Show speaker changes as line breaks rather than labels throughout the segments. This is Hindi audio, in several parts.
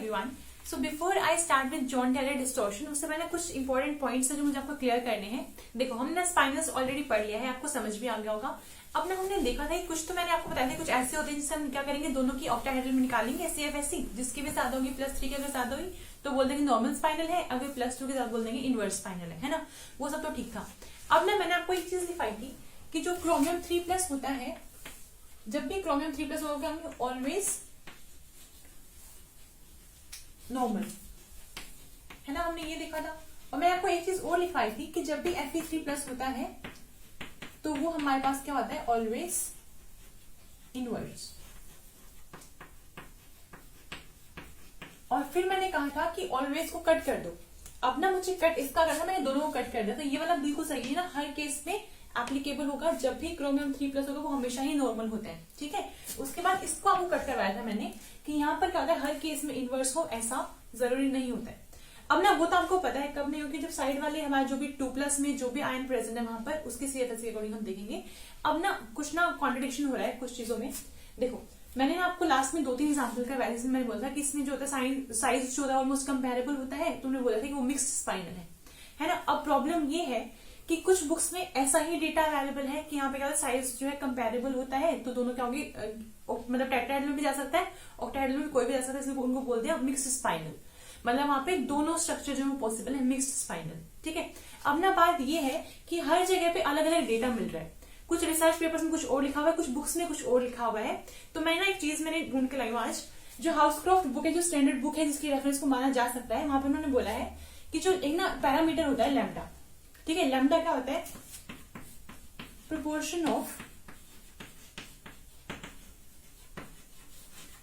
Everyone. So before I start with Jahn Teller distortion, उससे पहले कुछ इंपॉर्टेंट पॉइंट्स है जो मुझे आपको क्लियर करने हैं। देखो, हमने स्पाइनल्स ऑलरेडी पढ़ लिया है, आपको समझ भी आ गया होगा। अब ना हमने देखा था कि कुछ तो मैंने आपको बताया था, कुछ ऐसे होते हैं जिससे हम क्या करेंगे, दोनों की ऑक्टाहेड्रल में निकालेंगे CFSC, जिसकी भी साथ होगी +3 की अगर साथ होगी तो बोल देंगे नॉर्मल स्पाइनल है, अगर +2 के साथ बोल देंगे इनवर्स स्पाइनल है ना। वो सब तो ठीक था। अब ना मैंने आपको एक चीज दिखाई थी कि जो क्रोमियम 3+ होता है, जब भी क्रोमियम 3+ होगा ऑलवेज नॉर्मल है ना, हमने ये देखा था। और मैं आपको एक चीज और लिखवाई थी कि जब भी Fe3+ होता है तो वो हमारे पास क्या होता है, ऑलवेज इनवर्स। और फिर मैंने कहा था कि ऑलवेज को कट कर दो। अब ना मुझे कट इसका करना, मैंने दोनों को कट कर दिया, तो ये वाला बिल्कुल सही है ना, हर केस में एप्लीकेबल होगा। जब भी क्रोमियम 3+ होगा वो हमेशा ही नॉर्मल होता है, ठीक है। उसके बाद इसको आपको कट करवाया था मैंने कि यहाँ पर क्या होता है, हर केस में इनवर्स हो ऐसा जरूरी नहीं होता है। अब ना वो तो आपको पता है कब नहीं होगी, जब साइड वाले हमारे जो भी 2+ में जो भी आयन प्रेजेंट है वहां पर उसके CFS के अकॉर्डिंग हम देखेंगे। अब ना कुछ ना कॉन्ट्रडिक्शन हो रहा है कुछ चीजों में। देखो, मैंने ना आपको लास्ट में 2-3 एग्जाम्पल का वैसे मैंने बोला था कि इसमें जो होता है साइज जो होता है ऑलमोस्ट कंपेरेबल होता है, तुमने बोला था कि वो मिक्स्ड स्पाइनल है ना। अब प्रॉब्लम ये है कि कुछ बुक्स में ऐसा ही डेटा अवेलेबल है कि यहाँ पे क्या साइज जो है कंपेरेबल होता है, तो दोनों क्या होंगे, मतलब टेट्राहेड्रल में भी जा सकता है, ऑक्टाहेड्रल में कोई भी जा सकता है, इसलिए उनको बोल दिया मिक्स्ड स्पाइनल। मतलब वहां पे दोनों स्ट्रक्चर जो है पॉसिबल है, मिक्स्ड स्पाइनल, ठीक है। अब ना बात ये है कि हर जगह पे अलग अलग डेटा मिल रहा है, कुछ रिसर्च पेपर्स में कुछ और लिखा हुआ है, कुछ बुक्स में कुछ और लिखा हुआ है। तो मैं ना एक चीज मैंने ढूंढ के लाई हूं आज, जो हाउसक्रॉफ्ट बुक है, जो स्टैंडर्ड बुक है जिसकी रेफरेंस को माना जा सकता है, वहां पर उन्होंने बोला है कि जो एक ना पैरामीटर होता है लैम्डा, ठीक है। लैम्डा क्या होता है, प्रोपोर्शन ऑफ,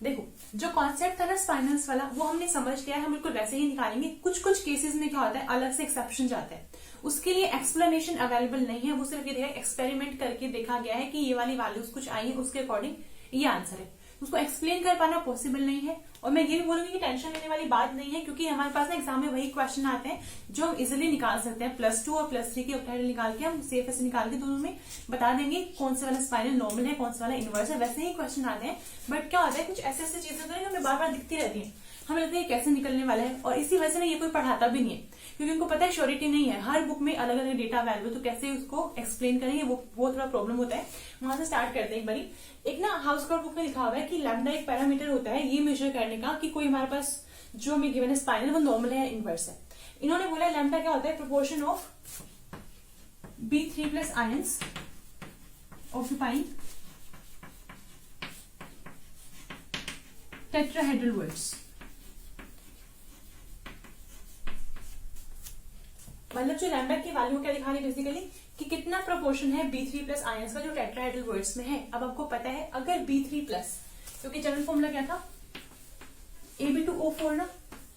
देखो जो कॉन्सेप्ट था ना स्पाइनल्स वाला वो हमने समझ लिया है, हम बिल्कुल वैसे ही निकालेंगे। कुछ कुछ केसेस में क्या होता है, अलग से एक्सेप्शन जाता है, उसके लिए एक्सप्लेनेशन अवेलेबल नहीं है। वो सिर्फ ये देखा, एक्सपेरिमेंट करके देखा गया है कि ये वाली वैल्यूज कुछ आई है, उसके अकॉर्डिंग ये आंसर है। उसको एक्सप्लेन कर पाना पॉसिबल नहीं है। और मैं ये भी बोलूंगी कि टेंशन लेने वाली बात नहीं है, क्योंकि हमारे पास ना एग्जाम में वही क्वेश्चन आते हैं जो हम इजिली निकाल सकते हैं। +2 और +3 के ऑक्टाहेड्रल निकाल के हम CFS निकाल के दोनों में बता देंगे कौन से वाला स्पाइनल नॉर्मल है, कौन सा वाला इनवर्स है, वैसे ही क्वेश्चन आते हैं। बट क्या होता है, कुछ ऐसे ऐसे चीजें होती है हमें बार बार दिखती रहती है, हमें लगता है कैसे निकलने वाला है, और इसी वजह से ना ये कोई पढ़ाता भी नहीं है, क्योंकि उनको पता है श्योरिटी नहीं है, हर बुक में अलग अलग डेटा अवेलेबल, तो कैसे उसको एक्सप्लेन करेंगे, वो थोड़ा प्रॉब्लम होता है। वहां से स्टार्ट करते हैं एक बारी। एक ना हाउसक्रॉफ्ट बुक में लिखा हुआ है कि लैम्डा एक पैरामीटर होता है ये मेजर करने का कि कोई हमारे पास जो हमें गिवन है स्पाइनल वो नॉर्मल है, इनवर्स है। इन्होंने बोला लैम्डा क्या होता है, proportion of B3+ ions occupying tetrahedral words. मतलब जो लैम्डा की वैल्यू क्या दिखा रही है बेसिकली कि कितना प्रोपोर्शन है B3+ आयंस का जो टेट्राहेड्रल वर्ड्स में है। अब आपको पता है अगर B3+, क्योंकि जनरल फॉर्मूला क्या था, Ab2O4 ना,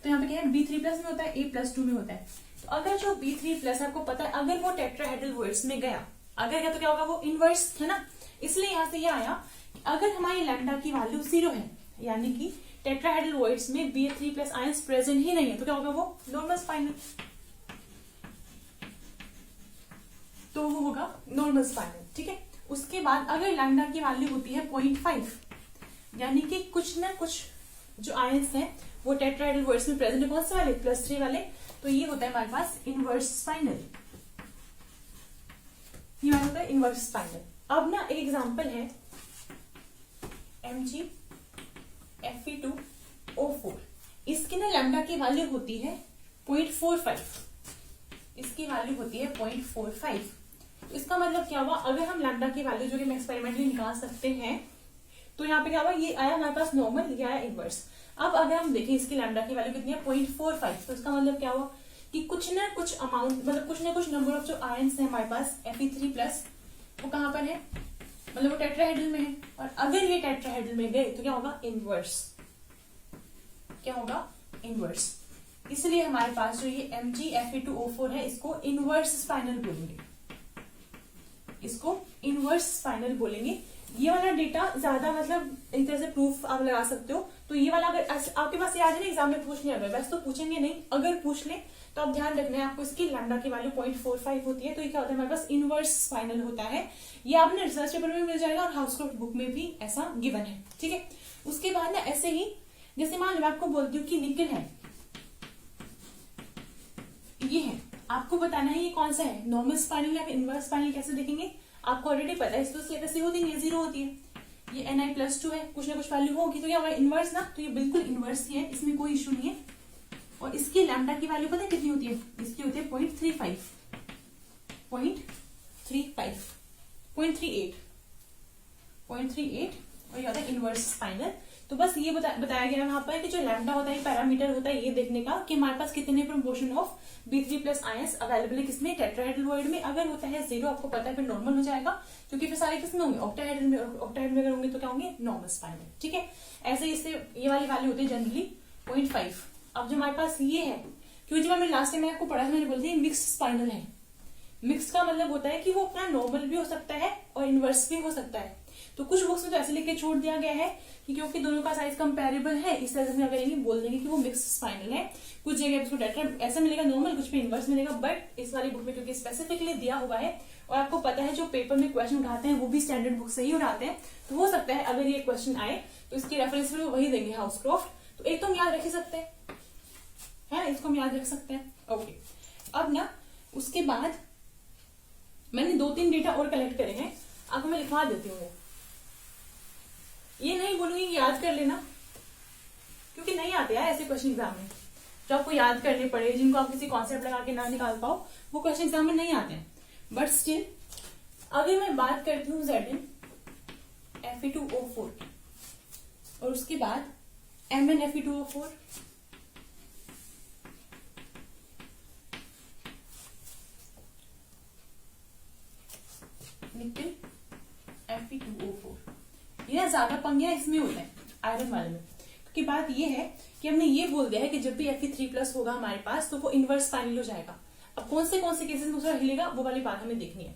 तो यहाँ पे क्या है, B3+ में होता है, A+2 में होता है। तो अगर जो B3+ आपको पता है अगर वो टेट्राहेड्रल वर्ड्स में गया, अगर क्या तो क्या होगा, वो इनवर्स है ना। इसलिए यहां से ये आया कि अगर हमारी लैम्डा की वैल्यू 0 है, यानी कि टेट्राहेड्रल वर्ड्स में B3+ आयंस प्रेजेंट ही नहीं है, तो क्या होगा, वो नॉर्मल स्पाइनल, तो वो होगा नॉर्मल स्पाइनल, ठीक है। उसके बाद अगर लैम्डा की वैल्यू होती है 0.5, यानी कि कुछ ना कुछ जो आयंस हैं वो टेट्राहेड्रल वर्ड्स में प्रेजेंट है, कौन से वाले, +3 वाले, तो ये होता है हमारे पास इनवर्स स्पाइनल, ये होता है इनवर्स स्पाइनल। अब ना एक एग्जांपल है MgFe2O4, इसकी ना लैम्डा की वैल्यू होती है 0.45, इसकी वैल्यू होती है 0.45। इसका मतलब क्या हुआ, अगर हम लैम्डा की वैल्यू जो कि हम एक्सपेरिमेंटली निकाल सकते हैं, तो यहाँ पे क्या हुआ, ये आया हमारे पास नॉर्मल, ये आया इनवर्स। अब अगर हम देखें इसकी लैम्डा की वैल्यू कितनी है, 0.45, तो इसका मतलब क्या हुआ कि कुछ ना कुछ अमाउंट, मतलब कुछ ना कुछ नंबर ऑफ जो आयंस है हमारे पास Fe3+, वो कहां पर है, मतलब वो टेट्राहेड्रल में है। और अगर ये टेट्राहेड्रल में गए तो क्या होगा, इनवर्स, क्या होगा, इनवर्स। इसलिए हमारे पास जो ये MgFe2O4 है इसको इनवर्स स्पाइनल बोलेंगे, इसको इनवर्स स्पाइनल बोलेंगे। ये वाला डेटा ज्यादा मतलब एक तरह से प्रूफ आप लगा सकते हो। तो ये वाला अगर आपके पास याद है ना, एग्जाम में पूछने अगर वैसे तो पूछेंगे नहीं, अगर पूछ ले तो आप ध्यान रखना है आपको, इसकी लैम्डा की वैल्यू 0.45 होती है, तो ये क्या होता है, हमारे पास इनवर्स स्पाइनल होता है। ये आपने रिसर्च पेपर में मिल जाएगा और हाउसक्रॉफ्ट बुक में भी ऐसा गिवन है, ठीक है। उसके बाद ना ऐसे ही जैसे मान लो मैं आपको बोलती हूँ कि निकल है, ये है, आपको बताना है ये कौन सा है, नॉर्मल स्पाइनल या इनवर्स स्पाइनल, कैसे देखेंगे आपको ऑलरेडी पता है, इस तो स्टेटस होती नहीं है, 0 होती है, ये Ni+2 है, कुछ ना कुछ वैल्यू होगी, तो ये हमारा इनवर्स ना, तो ये बिल्कुल इनवर्स ही है, इसमें कोई इशू नहीं है। और इसकी लैम्डा की वैल्यू पता है कितनी होती है, इसकी होती है 0.35, 0.38 और ये होता है इनवर्स स्पाइनल। तो बस ये बताया गया वहां पर कि जो लैम्डा होता है पैरामीटर होता है ये देखने का कि हमारे पास कितने proportion of B3+ ions available है किसमें, टेट्राहेड्रल वॉइड में। अगर होता है 0 आपको पता है फिर नॉर्मल हो जाएगा, क्योंकि फिर सारे किसमें होंगे, ऑक्टाहेड्रल में, ऑक्टाहेड्रल में अगर होंगे तो क्या होंगे, नॉर्मल स्पाइनल। ठीक है, ऐसे इससे ये वाली वैल्यू होती है जनरली 0.5। अब जो हमारे पास ये है, क्योंकि जब मैंने लास्ट टाइम आपको पढ़ा था, मैंने बोलती है मिक्स्ड स्पाइनल है। मिक्स का मतलब होता है कि वो अपना नॉर्मल भी हो सकता है और इनवर्स भी हो सकता है। तो कुछ बुक्स में तो ऐसे लिख के छोड़ दिया गया है कि क्योंकि दोनों का साइज कंपैरेबल है, इस तरह से क्या करेंगे, बोल देंगे कि वो मिक्स स्पाइनल है। कुछ जगह इसको टेट्रा ऐसा मिलेगा नॉर्मल, कुछ पे इनवर्स मिलेगा, बट इस वाली बुक में क्योंकि स्पेसिफिकली दिया हुआ है और आपको पता है जो पेपर में क्वेश्चन उठाते हैं वो भी स्टैंडर्ड बुक से ही उठाते हैं, तो हो सकता है अगर ये क्वेश्चन आए तो इसकी रेफरेंस में वही देंगे, हाउसक्रॉफ्ट। तो एक तो हम याद रख ही सकते हैं, है ना, इसको हम याद रख सकते हैं। ओके, अब ना उसके बाद मैंने 2-3 डेटा और कलेक्ट करे हैं, आपको मैं लिखवा देती हूँ। ये नहीं बोलूंगी कि याद कर लेना, क्योंकि नहीं आते यार ऐसे क्वेश्चन एग्जाम में जो आपको याद करने पड़े, जिनको आप किसी कॉन्सेप्ट लगा के ना निकाल पाओ, वो क्वेश्चन एग्जाम में नहीं आते हैं। बट स्टिल अगर मैं बात करती हूँ Zn Fe2O4 और उसके बाद Mn Fe2O4, निकल Fe2O4, ये ना ज्यादा पंगे इसमें होता है आयरन वाले में, क्योंकि बात ये है कि हमने ये बोल दिया है कि जब भी Fe3+ होगा हमारे पास तो वो इनवर्स स्पाइनल हो जाएगा। अब कौन से केसेस में दूसरा हिलेगा वो वाली बात हमें देखनी है।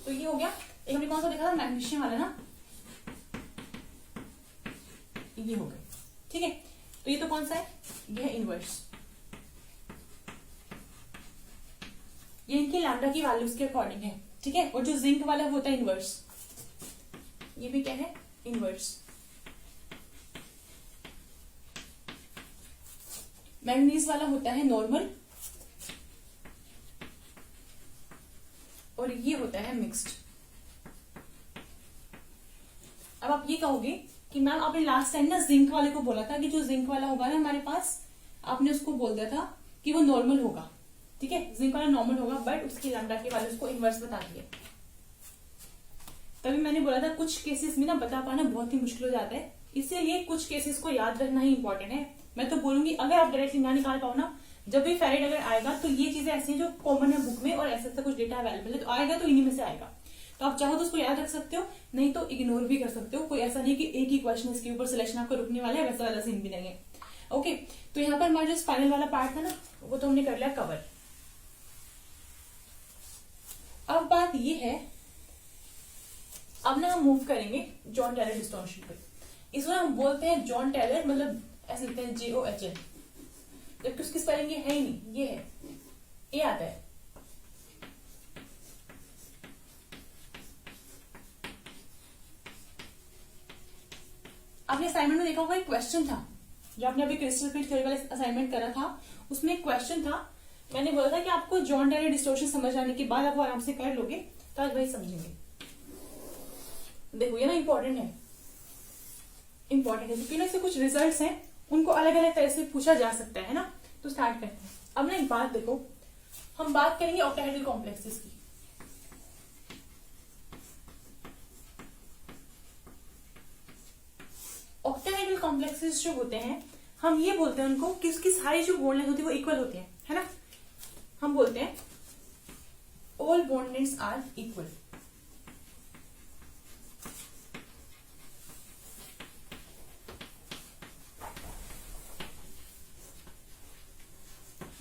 तो ये हो गया, एक हमने कौन सा देखा था, मैग्नीशियम वाला ना, ये हो गया। ठीक है, तो ये तो कौन सा है, ये है इनवर्स, ये इनकी लैम्डा की वैल्यूज के अकॉर्डिंग है। ठीक है, और जो जिंक वाला होता है इनवर्स, ये भी क्या है, इनवर्स। मैंगनीज वाला होता है नॉर्मल और ये होता है मिक्स्ड। अब आप ये कहोगे कि मैम आपने लास्ट टाइम ना जिंक वाले को बोला था कि जो जिंक वाला होगा ना हमारे पास, आपने उसको बोल दिया था कि वो नॉर्मल होगा। ठीक है, जिंक वाला नॉर्मल होगा, बट उसकी लैम्डा की वैल्यू उसको इनवर्स बता दिया। तभी मैंने बोला था कुछ केसेस में ना बता पाना बहुत ही मुश्किल हो जाता है, इसीलिए कुछ केसेस को याद रखना ही इंपॉर्टेंट है। मैं तो बोलूंगी अगर आप डायरेक्टली ना निकाल पाओ ना, जब भी फेराइड अगर आएगा तो ये चीजें ऐसी हैं जो कॉमन है बुक में और ऐसा कुछ डेटा अवेलेबल है, तो आएगा तो इन्हीं में से आएगा। तो आप चाहो तो उसको याद रख सकते हो, नहीं तो इग्नोर भी कर सकते हो। कोई ऐसा नहीं कि एक ही क्वेश्चन इसके ऊपर सिलेक्शन आपका रुकने वाला है, वैसा वाला सीन भी नहीं है। ओके, तो यहाँ पर हमारा जो स्पाइनल वाला पार्ट था ना वो तो हमने कर लिया कवर। अब बात ये है, अब ना हम मूव करेंगे जॉन टेलर डिस्टॉर्शन पे। इसको ना हम बोलते हैं जॉन टेलर, मतलब ऐसे लिखते हैं JOHN, जबकि उसकी स्पेलिंग ये है ही नहीं, ये है, ये आता है। आपने असाइनमेंट में देखा होगा एक क्वेश्चन था जो आपने अभी क्रिस्टल फील्ड थ्योरी वाले असाइनमेंट करा था, उसमें एक क्वेश्चन था, मैंने बोला था कि आपको जॉन टेलर डिस्टॉर्शन समझ आने के बाद आप आराम से कर लोगे तो आज वही समझेंगे। देखो ये ना इंपॉर्टेंट है, इंपॉर्टेंट है क्योंकि ना इससे कुछ रिजल्ट्स हैं उनको अलग अलग तरह से पूछा जा सकता है ना। तो स्टार्ट करते हैं। अब ना एक बात देखो, हम बात करेंगे ऑक्टाहेड्रल कॉम्प्लेक्सेस की। ऑक्टाहेड्रल कॉम्प्लेक्सेस जो होते हैं हम ये बोलते हैं उनको कि उसकी सारी जो बॉन्ड लेंथ होती है वो इक्वल होती है ना। हम बोलते हैं all bond lengths are equal.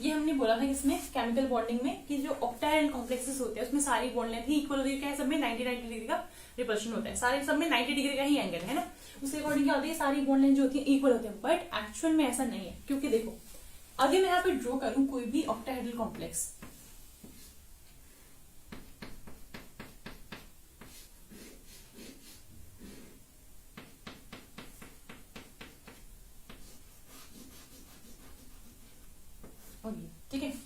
ये हमने बोला था इसमें केमिकल बॉन्डिंग में कि जो ऑक्टाहेड्रल कॉम्प्लेक्सेस होते हैं उसमें सारी बॉन्ड लेंथ ही इक्वल होती है। क्या है, सब में 90 डिग्री का रिपल्शन होता है, सारे सब में 90 डिग्री का ही एंगल है ना। उसके अकॉर्डिंग क्या होती है, सारी बॉन्ड लेंथ जो होती है इक्वल होती है, बट एक्चुअल में ऐसा नहीं है। क्योंकि देखो अगर मैं यहाँ पे ड्रॉ करूं कोई भी ऑक्टाहेड्रल कॉम्प्लेक्स,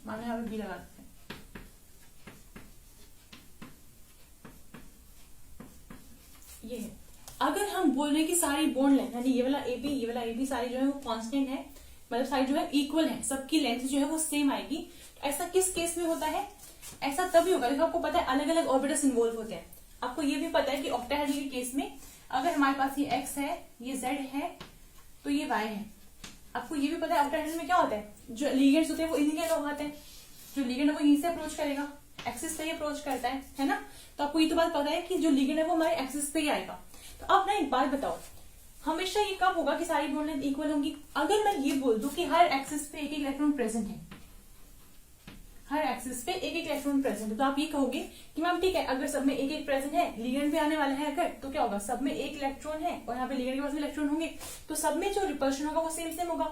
मानो यहाँ पे बी लगा देते हैं। ये है, अगर हम बोल रहे हैं कि सारी बॉन्ड लेंथ यानी ये वाला ए बी सारी जो है वो कांस्टेंट है, मतलब सारी जो है इक्वल है, सबकी लेंथ जो है वो सेम आएगी। तो ऐसा किस केस में होता है? ऐसा तभी होगा, देखो आपको पता है अलग अलग ऑर्बिटल्स इन्वॉल्व होते हैं। आपको ये भी पता है कि ऑक्टाहेड्रल के केस में अगर हमारे पास ये x है, ये z है, तो ये y है। आपको ये भी पता है ऑक्टाहेड्रल में क्या होता है, जो लिगेंड्स होते हैं वो इन्हीं के लोग आते हैं। जो लिगेंड है वो यहीं से अप्रोच करेगा, एक्सिस पे ही अप्रोच करता है ना। तो आपको ये तो बात पता है कि जो लिगेंड है वो हमारे एक्सिस पे ही आएगा। तो अब ना एक बात बताओ, हमेशा ये कब होगा कि सारी बॉन्ड लेंथ इक्वल होंगी? अगर मैं ये बोल दूं कि हर एक्सिस पे एक एक इलेक्ट्रॉन प्रेजेंट है, हर एक्सिस पे एक एक इलेक्ट्रॉन प्रेजेंट है, तो आप ये कहोगे कि मैम ठीक है, अगर सब में एक एक प्रेजेंट है, लिगेंड भी आने वाला है अगर, तो क्या होगा, सब में एक इलेक्ट्रॉन है और यहाँ पे लिगेंड के पास भी इलेक्ट्रॉन होंगे, तो सब में जो रिपल्शन होगा वो सेम सेम होगा,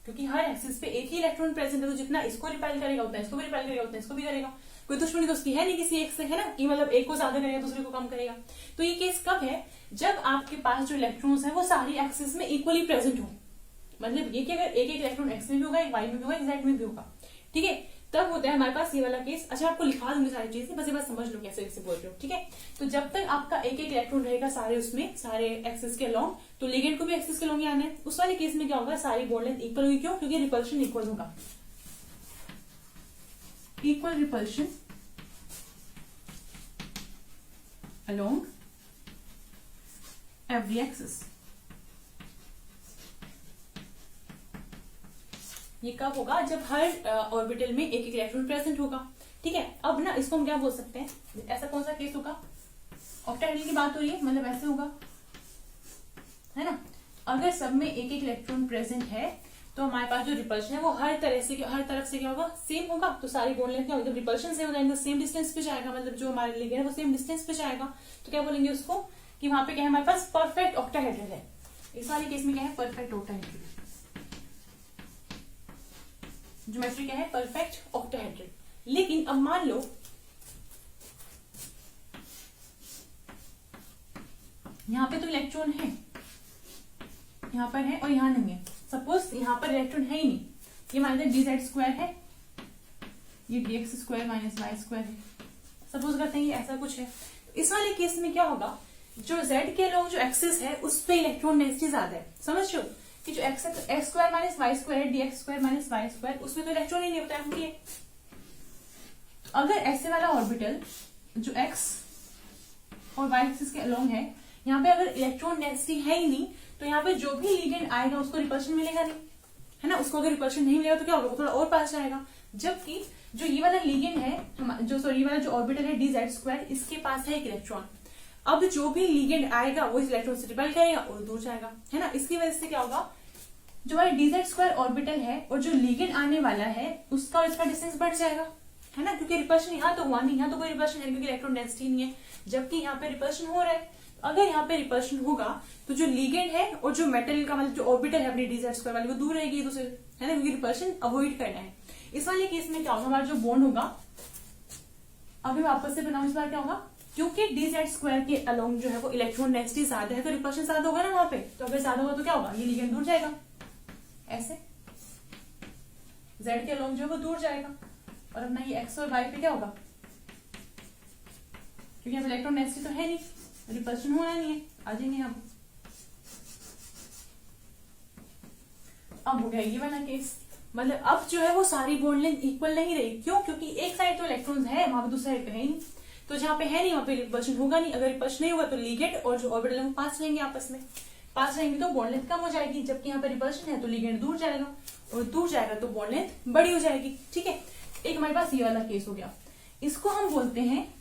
क्योंकि हर एक्सिस पे एक ही इलेक्ट्रॉन प्रेजेंट है। तो जितना इसको रिपेल करेगा उतना इसको भी रिपेल करेगा, उतना इसको भी करेगा। कोई दुश्मनी तो उसकी है नहीं किसी एक से, है ना, कि मतलब एक को ज्यादा करेगा दूसरे को कम करेगा। तो ये केस कब है? जब आपके पास जो इलेक्ट्रॉन्स है वो सारी एक्सिस में इक्वली प्रेजेंट हो। मतलब ये कि अगर एक एक इलेक्ट्रॉन एक्स में भी होगा, एक वाई में भी होगा, एक जेड में भी होगा, ठीक है, तब होता है हमारे पास ये वाला केस। अच्छा, आपको लिखा दूंगी सारी चीजें, बस ये बात समझ लो कैसे कैसे बोल रहे हो, ठीक है। तो जब तक आपका एक एक इलेक्ट्रॉन रहेगा सारे उसमें, सारे एक्सिस के अलोंग, तो लिगेंड को भी एक्सिस के अलोंग ही आना है। उस वाले केस में क्या होगा, सारी बॉन्ड लेंथ इक्वल होगी। क्यों? क्योंकि रिपल्शन इक्वल होगा, equal repulsion along every axis। ये कब होगा? जब हर ऑर्बिटल में एक एक इलेक्ट्रॉन प्रेजेंट होगा, ठीक है। अब ना इसको हम क्या बोल सकते हैं, ऐसा कौन सा केस होगा? ऑक्टाहेड्रल की बात हो रही है, मतलब ऐसे होगा, है ना। अगर सब में एक एक इलेक्ट्रॉन प्रेजेंट है तो हमारे पास जो रिपल्शन है वो हर तरफ से क्या होगा, सेम होगा। तो सारी बॉन्ड लेंथ क्या होगी, जब रिपल्शन सेम हो जाएंगे, सेम डिस्टेंस पे जाएगा, मतलब जो हमारे लिगेंड है वो सेम डिस्टेंस पे जाएगा। तो क्या बोलेंगे उसको कि वहां पे क्या है, हमारे पास परफेक्ट ऑक्टाहेड्रल है। इस वाले केस में क्या है, परफेक्ट ऑक्टाहेड्रल। ज्योमेट्री क्या है, परफेक्ट ऑक्टाहेड्रल। लेकिन अब मान लो यहाँ पे तो इलेक्ट्रॉन है, यहाँ पर है और यहाँ नहीं है। सपोज यहाँ पर इलेक्ट्रॉन है ही नहीं, ये मान लीजिए dz² है, ये dx² माइनस y² है। सपोज करते हैं ये ऐसा कुछ है। इस वाले केस में क्या होगा, जो z के अलोंग जो एक्सिस है उस पे इलेक्ट्रॉन डेंसिटी ज्यादा है। समझ लो कि जो x² माइनस y² है, dx² माइनस y², उसमें तो इलेक्ट्रॉन ही नहीं होता है। अगर ऐसे वाला ऑर्बिटल जो x और y एक्सिस के अलोंग है, यहाँ पे अगर इलेक्ट्रॉन डेंसिटी है ही नहीं, तो यहाँ पे जो भी लिगेंड आएगा उसको रिपल्शन मिलेगा नहीं, है ना। उसको अगर रिपल्शन नहीं मिलेगा तो क्या होगा, वो थोड़ा और पास जाएगा। जबकि जो ये वाला लिगेंड है, ये वाला जो ऑर्बिटल है dz², इसके पास है एक इलेक्ट्रॉन। अब जो भी लिगेंड आएगा वो इस इलेक्ट्रॉन से रिपेल करेगा और दूर जाएगा, है ना। इसकी वजह से क्या होगा, जो हमारे dz² ऑर्बिटल है और जो लिगेंड आने वाला है उसका और इसका डिस्टेंस बढ़ जाएगा, है ना। क्योंकि रिपल्शन यहाँ तो हुआ नहीं, यहाँ तो कोई रिपल्शन है क्योंकि इलेक्ट्रॉन डेंसिटी नहीं है, जबकि यहाँ पे रिपल्शन हो रहा है। अगर यहाँ पे रिपल्शन होगा तो जो लिगेंड है और जो मेटल का मतलब जो ऑर्बिटल है अपनी dz² वाली, वो दूर रहेगी दूसरे, है ना, क्योंकि रिपल्शन अवॉइड करना है। इस वाले केस में क्या होगा, हमारा जो बॉन्ड होगा, अभी मैं वापस से बनाऊं, इस बार क्या होगा, क्योंकि dz² के अलोंग जो है वो इलेक्ट्रॉन डेंसिटी ज्यादा है, तो रिपल्शन ज्यादा होगा ना वहां पे। तो अगर ज्यादा होगा तो क्या होगा, ये लिगेंड दूर जाएगा, ऐसे z के अलोंग जो है वो दूर जाएगा। और अपना ये x और y पे क्या होगा, क्योंकि यहाँ इलेक्ट्रॉन डेंसिटी तो है नहीं, रिपल्शन होना नहीं है, आ जाएंगे हम। अब हो गया ये वाला केस, मतलब अब जो है वो सारी बॉन्ड लेंथ इक्वल नहीं रही। क्यों? क्योंकि एक साइड तो इलेक्ट्रॉन्स है, वहां पे दूसरी साइड पे है नहीं। तो जहां पे है नहीं वहां पे रिपल्शन होगा नहीं। अगर रिपल्शन नहीं होगा तो लिगेंड और जो ऑर्बिटल है वो पास रहेंगे, आपस में पास रहेंगे तो बॉन्ड लेंथ कम हो जाएगी। जबकि यहाँ पे रिपल्शन है तो लिगेंड दूर जाएगा, और दूर जाएगा तो बॉन्ड लेंथ बड़ी हो जाएगी, ठीक है। एक हमारे पास ये वाला केस हो गया, इसको हम बोलते हैं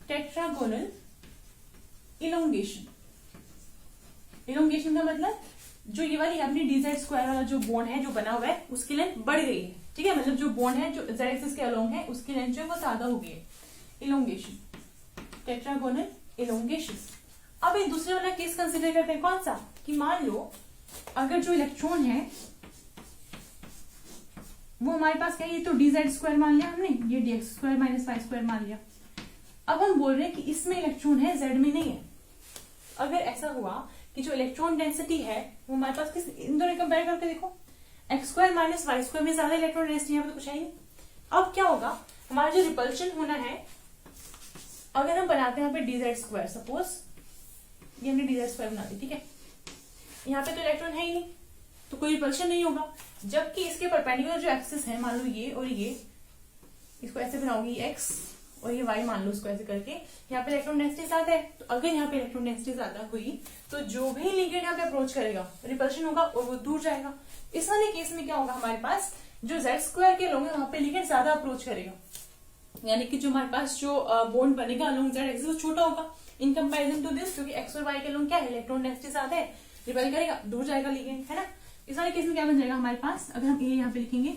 टेट्रागोनल इलोंगेशन। इलोंगेशन का मतलब जो ये वाली अपनी dz² वाला जो बॉन्ड है जो बना हुआ है उसकी लेंथ बढ़ गई है, ठीक है। मतलब जो बॉन्ड है जो z एक्सिस के अलोंग है उसकी लेंथ जो है वो ज्यादा हो गई है, इलोंगेशन, टेट्रागोनल इलोंगेशन। अब एक दूसरे वाला केस कंसिडर करते हैं, कौन सा, कि मान लो अगर जो इलेक्ट्रॉन है वो हमारे पास क्या है, ये तो dz² मान लिया हमने, ये dx² माइनस y² मान लिया। अब हम बोल रहे हैं कि इसमें इलेक्ट्रॉन है, z में नहीं है। अगर ऐसा हुआ कि जो इलेक्ट्रॉन डेंसिटी है वो हमारे पास किस, इन दोनों कंपेयर करके देखो, x square minus Y square में ज्यादा इलेक्ट्रॉन डेंसिटी यहाँ पे तो कुछ है ही नहीं। अब क्या होगा, हमारा जो रिपल्शन होना है, अगर हम बनाते हैं यहाँ पे डीजेड स्क्वायर, सपोज ये हमने डीजेड स्क्वायर बना दी, ठीक है, यहाँ पे तो इलेक्ट्रॉन है ही नहीं, तो कोई रिपल्शन नहीं होगा। जबकि इसके परपेंडिकुलर जो एक्सिस है, मान लो ये और ये, इसको ऐसे बनाओगी एक्स और ये वाई मान लो, इसको ऐसे करके यहाँ पे इलेक्ट्रॉन डेंसिटी ज्यादा है, तो अगर यहाँ पे इलेक्ट्रॉन डेंसिटी ज्यादा हुई तो जो भी लिगेंड यहाँ पे अप्रोच करेगा रिपल्शन होगा और वो दूर जाएगा। इस वाले केस में क्या होगा, हमारे पास जो जेड स्क्वायर के लोग वहां पे लिगेंड ज्यादा अप्रोच करेगा, यानी कि जो हमारे पास जो बॉन्ड बनेगा अलोंग जेड एक्सिस वो छोटा होगा इन कंपैरिजन टू दिस, क्योंकि एक्स और वाई के लोग क्या है, इलेक्ट्रॉन डेंसिटी ज्यादा है, रिपेल करेगा, दूर जाएगा लिगेंड, है ना। इस वाले केस में क्या बन जाएगा हमारे पास, अगर हम ये यहाँ पे लिखेंगे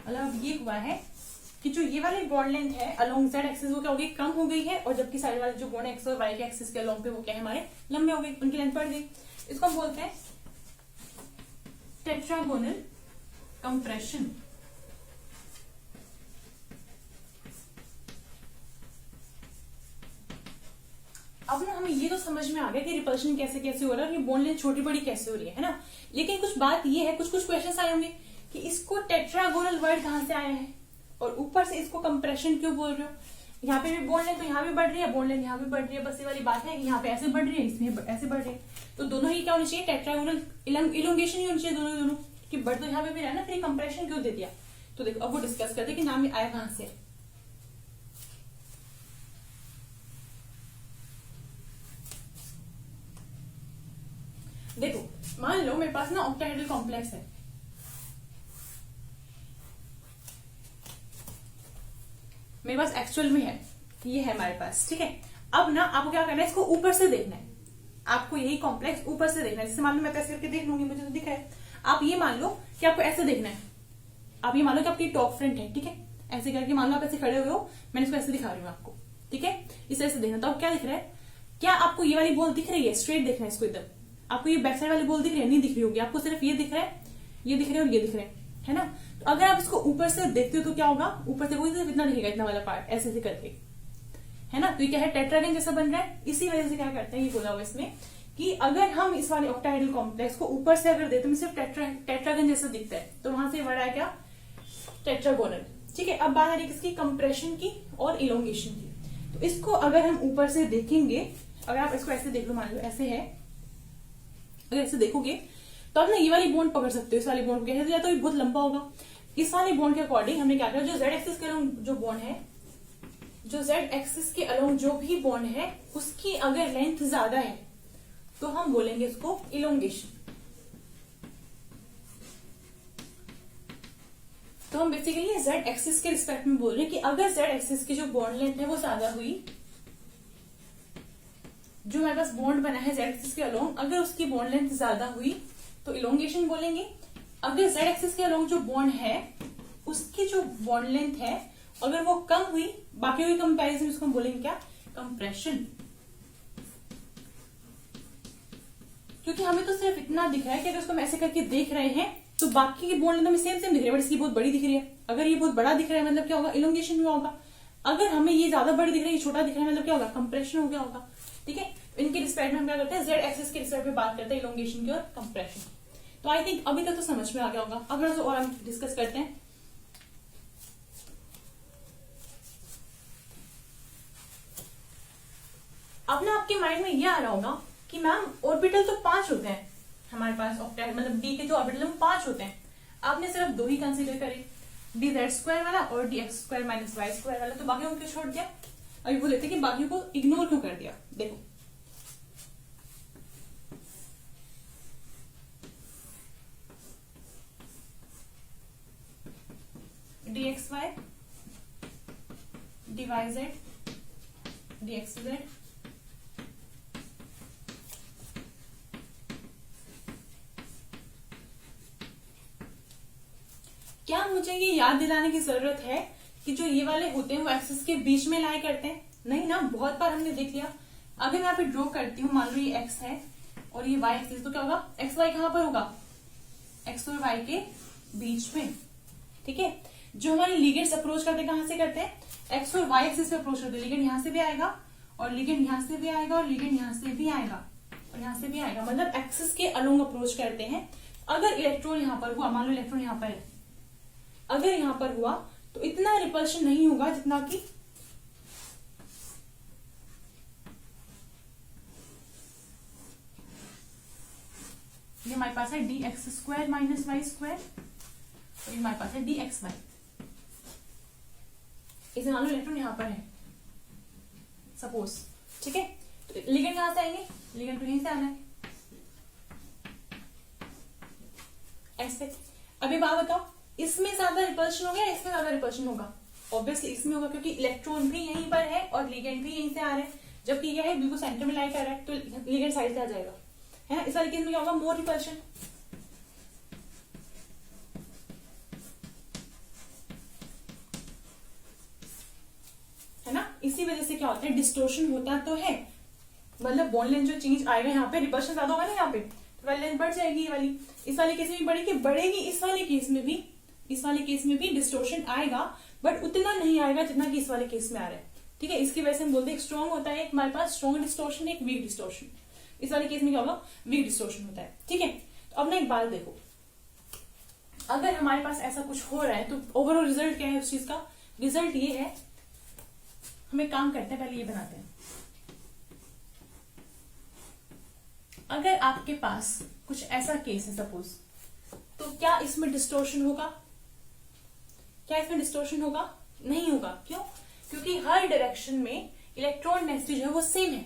मतलब ये हुआ है कि जो ये वाली बॉन्ड लेंथ है अलोंग जेड एक्सिस वो क्या हो गई, कम हो गई है, और जबकि साइड वाले जो बॉन्ड एक्स और वाई के एक्सिस के अलोंग पे वो क्या है हमारे लंबे हो गए, उनकी लेंथ बढ़ गई। इसको हम बोलते हैं टेट्रागोनल कंप्रेशन। अब ना हमें ये तो समझ में आ गया कि रिपल्शन कैसे कैसे हो रहा है और ये बॉन्ड लेंथ छोटी बड़ी कैसे हो रही है ना। लेकिन कुछ बात ये है, कुछ कुछ क्वेश्चन आए होंगे कि इसको टेट्रागोनल वर्ड कहां से आया है और ऊपर से इसको कंप्रेशन क्यों बोल रहे हो। यहाँ पे भी बॉन्ड लेंथ तो यहाँ भी बढ़ रही है, बॉन्ड लेंथ यहाँ भी बढ़ रही है, बस ये वाली बात है कि यहाँ पे ऐसे बढ़ रही है, इसमें ऐसे बढ़ रही है, तो दोनों ही क्या होनी चाहिए, टेट्रागोनल इलोंगेशन ही होनी चाहिए दोनों कि बढ़ तो यहाँ पे भी रहा ना, फिर कंप्रेशन क्यों दे दिया। तो देखो अब वो डिस्कस करते कि नाम आया कहां से। देखो मान लो मेरे पास ना ऑक्टाहेड्रल कॉम्प्लेक्स है, मेरे पास एक्चुअल में है, ये है हमारे पास, ठीक है। अब ना आपको क्या करना है, इसको ऊपर से देखना है, आपको यही कॉम्प्लेक्स ऊपर से देखना है। जैसे मान लो मैं ऐसे करके देख लूंगी, मुझे तो दिख रहा है, आप ये मान लो कि आपको ऐसे देखना है, आप ये मान लो कि आपकी टॉप फ्रंट है, ठीक है, ऐसे करके मान लो आप ऐसे खड़े हुए हो, मैंने इसको ऐसे दिखा रही हूँ आपको, ठीक है, इस तरह से देखना। तो अब क्या दिख रहा है, क्या आपको ये वाली बॉल दिख रही है, स्ट्रेट देखना है इसको एकदम, आपको ये बैक साइड वाली बॉल दिख रही है, नहीं दिख रही होगी, आपको सिर्फ ये दिख रहा है, ये दिख रहे हैं और ये दिख रहे हैं, है ना। तो अगर आप इसको ऊपर से देखते हो तो क्या होगा, ऊपर से कोई सिर्फ इतना दिखेगा, इतना वाला पार्ट ऐसे ऐसे करके, है ना। तो ये क्या है, टेट्रागन जैसा बन रहा है। इसी वजह से क्या करते हैं, ये बोला हुआ इसमें कि अगर हम इस वाले ऑक्टाहेड्रल कॉम्प्लेक्स को ऊपर से अगर देते तो सिर्फ टेट्रागन जैसा दिखता है, तो वहां से वर्ड आया क्या, टेट्रागोनल, ठीक है। अब बात आ रही है किसकी, कंप्रेशन की और इलोंगेशन की। तो इसको अगर हम ऊपर से देखेंगे, अगर आप इसको ऐसे देख लो, मान लो ऐसे है, अगर ऐसे देखोगे तो आप ना ये वाली बॉन्ड पकड़ सकते हो, इस वाली बॉन्ड को कैसे, या तो ये बहुत लंबा होगा, इस वाली बॉन्ड के अकॉर्डिंग हमने क्या किया, जो जेड एक्सिस के अलोंग जो बॉन्ड है, जो जेड एक्सिस के अलोंग जो भी बॉन्ड है उसकी अगर लेंथ ज्यादा है तो हम बोलेंगे इसको इलोंगेशन। तो हम बेसिकली जेड एक्सिस के रिस्पेक्ट में बोल रहे हैं कि अगर जेड एक्सिस की जो बॉन्ड लेंथ है वो ज्यादा हुई, जो हमारे पास बॉन्ड बना है जेड एक्सिस के अलोंग, अगर उसकी बॉन्ड लेंथ ज्यादा हुई तो इलोंगेशन बोलेंगे। अगर जेड एक्सिस के अलोंग जो बॉन्ड है उसकी जो बॉन्ड लेंथ है अगर वो कम हुई बाकी हुई कंपैरिजन, उसको हम बोलेंगे क्या, कंप्रेशन। क्योंकि हमें तो सिर्फ इतना दिख रहा है कि अगर उसको हम ऐसे करके देख रहे हैं तो बाकी की बॉन्ड लेंथ हमें सेम सेम दिख रही है, बट इसकी बहुत बड़ी दिख रही है। अगर ये बहुत बड़ा दिख रहा है मतलब क्या होगा, इलोंगेशन हुआ होगा। अगर हमें ये ज्यादा बड़ी दिख रही है, ये छोटा दिख रहा है, मतलब क्या होगा, कंप्रेशन हो गया होगा, ठीक है। इनके रिस्पेक्ट में हम क्या करते हैं, जेड एक्सिस के रिस्पेक्ट में बात करते हैं इलोंगेशन की और कंप्रेशन। तो आई थिंक अभी तक तो समझ में आ गया होगा। अब थोड़ा सा और हम डिस्कस करते हैं। अब ना आपके माइंड में ये आ रहा होगा कि मैम ऑर्बिटल तो 5 होते हैं हमारे पास, ऑक्टेट मतलब डी के जो ऑर्बिटल है 5 होते हैं, आपने सिर्फ 2 ही कंसीडर करे, डी जेड स्क्वायर वाला और D X square minus Y square वाला, तो बाकी को क्यों छोड़ दिया। अभी बोले थे कि बाकी को इग्नोर क्यों कर दिया। देखो D X Y, D Y Z, D X Z, क्या मुझे ये याद दिलाने की जरूरत है कि जो ये वाले होते हैं वो एक्सिस के बीच में लाई करते हैं, नहीं ना, बहुत बार हमने देख लिया। अगर मैं यहाँ पे ड्रॉ करती हूँ, मान लो ये एक्स है, और ये वाई एक्सिस, तो क्या होगा एक्स वाई कहां पर होगा, एक्स और वाई के बीच में। ठीक है, जो हमारे लिगेंड्स अप्रोच करते हैं कहां से करते हैं, एक्स और वाई एक्सिस पे अप्रोच करते हैं। लिगेंड यहां से भी आएगा और लिगेंड यहां से भी आएगा और लिगेंड यहां से भी आएगा और यहां से भी आएगा, मतलब एक्सिस के अलोंग अप्रोच करते हैं। अगर इलेक्ट्रॉन यहां पर हुआ, मान लो इलेक्ट्रॉन यहां पर है, अगर यहां पर हुआ तो इतना रिपल्शन नहीं होगा जितना कि ये हमारे पास है D X square minus Y square, और ये हमारे पास है डी एक्स वाई। इसे मान लो इलेक्ट्रॉन यहां पर है सपोज। ठीक है, तो लिगेंड कहां से आएंगे, लिगेंड तो यहीं से आना है ऐसे। अभी बात बताओ, इसमें ज्यादा रिपल्शन होगा या इसमें ज्यादा रिपल्शन होगा, ऑब्वियसली इसमें होगा, क्योंकि इलेक्ट्रॉन भी यहीं पर है और लिगेंड भी यहीं से आ रहे हैं, जबकि यह है बिल्कुल सेंटर में लाई कर रहा है, तो लिगेंड साइड से आ जाएगा, है ना। इस वाले केस में क्या होगा, मोर रिपल्शन। है ना, इसी वजह से क्या होता है, डिस्टोर्शन होता तो है, मतलब बॉन्ड लेंथ जो चेंज आएगा यहाँ पे, रिपल्शन ज्यादा होगा ना यहाँ पे, तो वाली लेंथ बढ़ जाएगी ये वाली। इस वाले केस में भी बढ़ेगी, इस वाले केस में भी डिस्टोर्शन आएगा, बट उतना नहीं आएगा जितना कि इस वाले केस में आ रहा है। ठीक है, इसकी वजह से हम बोलते हैं स्ट्रॉन्ग होता है, एक हमारे पास स्ट्रॉन्ग डिस्टोर्शन, एक वीक डिस्टोर्शन। इस वाले केस में क्या होगा, वीक डिस्टोर्शन होता है। ठीक है, तो अब ना एक बात देखो, अगर हमारे पास ऐसा कुछ हो रहा है तो ओवरऑल रिजल्ट क्या है उस चीज का, रिजल्ट ये है, हम एक काम करते हैं, पहले ये बनाते हैं। अगर आपके पास कुछ ऐसा केस है सपोज, तो क्या इसमें डिस्टोर्शन होगा, क्या इसमें डिस्टोर्शन होगा, नहीं होगा। क्यों, क्योंकि हर डायरेक्शन में इलेक्ट्रॉन डेंसिटी जो है वो सेम है,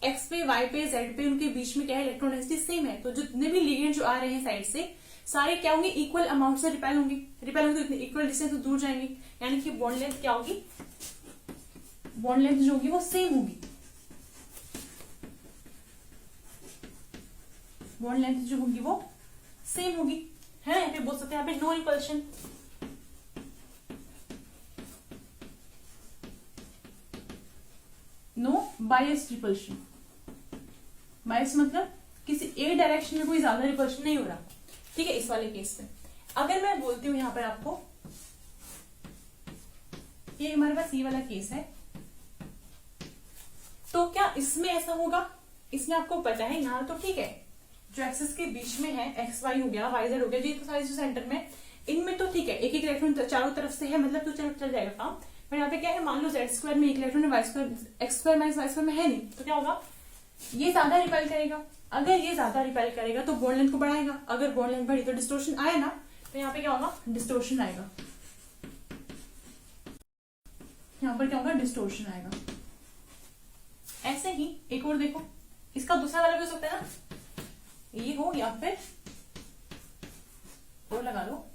एक्स पे वाई पे जेड पे उनके बीच में क्या है, इलेक्ट्रॉन डेंसिटी सेम है। तो जितने भी लिगेंड जो आ रहे हैं साइड से, सारे क्या होंगे, इक्वल अमाउंट से रिपेल होंगे तो इतने इक्वल डिस्टेंस से दूर जाएंगे, यानी कि बॉन्ड लेंथ क्या होगी, बॉन्ड लेंथ जो होगी वो सेम होगी, बॉन्ड लेंथ जो होगी वो सेम होगी, है ना। यहाँ पे बोल सकते हैं, यहाँ पे नो रिपल्शन, नो बायस रिपल्शन। बायस मतलब किसी एक डायरेक्शन में कोई ज्यादा रिपल्शन नहीं हो रहा। ठीक है, इस वाले केस में अगर मैं बोलती हूं यहां पर आपको, ये हमारे पास ये वाला केस है, तो क्या इसमें ऐसा होगा, इसमें आपको पता है यहां तो ठीक है, जो एक्सिस के बीच में है, एक्स वाई हो गया, वाई जेड हो गया, ये तो सारे जो सेंटर में, इनमें तो ठीक है, एक एक इलेक्ट्रॉन चारों तरफ से है, मतलब तो चल जाएगा काम। पर यहाँ पे क्या है, मान लो जेड स्क्वायर में एक इलेक्ट्रॉन है, Y square X square minus Y square में है नहीं, तो क्या होगा, ये ज्यादा रिपेल करेगा। अगर ये ज्यादा रिपेल करेगा तो बॉन्ड लेंथ को बढ़ाएगा, अगर बॉन्ड लेंथ बढ़ी तो डिस्टोर्शन आया ना, तो यहाँ पे क्या होगा, डिस्टोर्शन आएगा, यहाँ पर क्या होगा, डिस्टोर्शन आएगा। ऐसे ही एक और देखो, इसका दूसरा वाला भी हो सकता है ना, ये हो या फिर और लगा लो,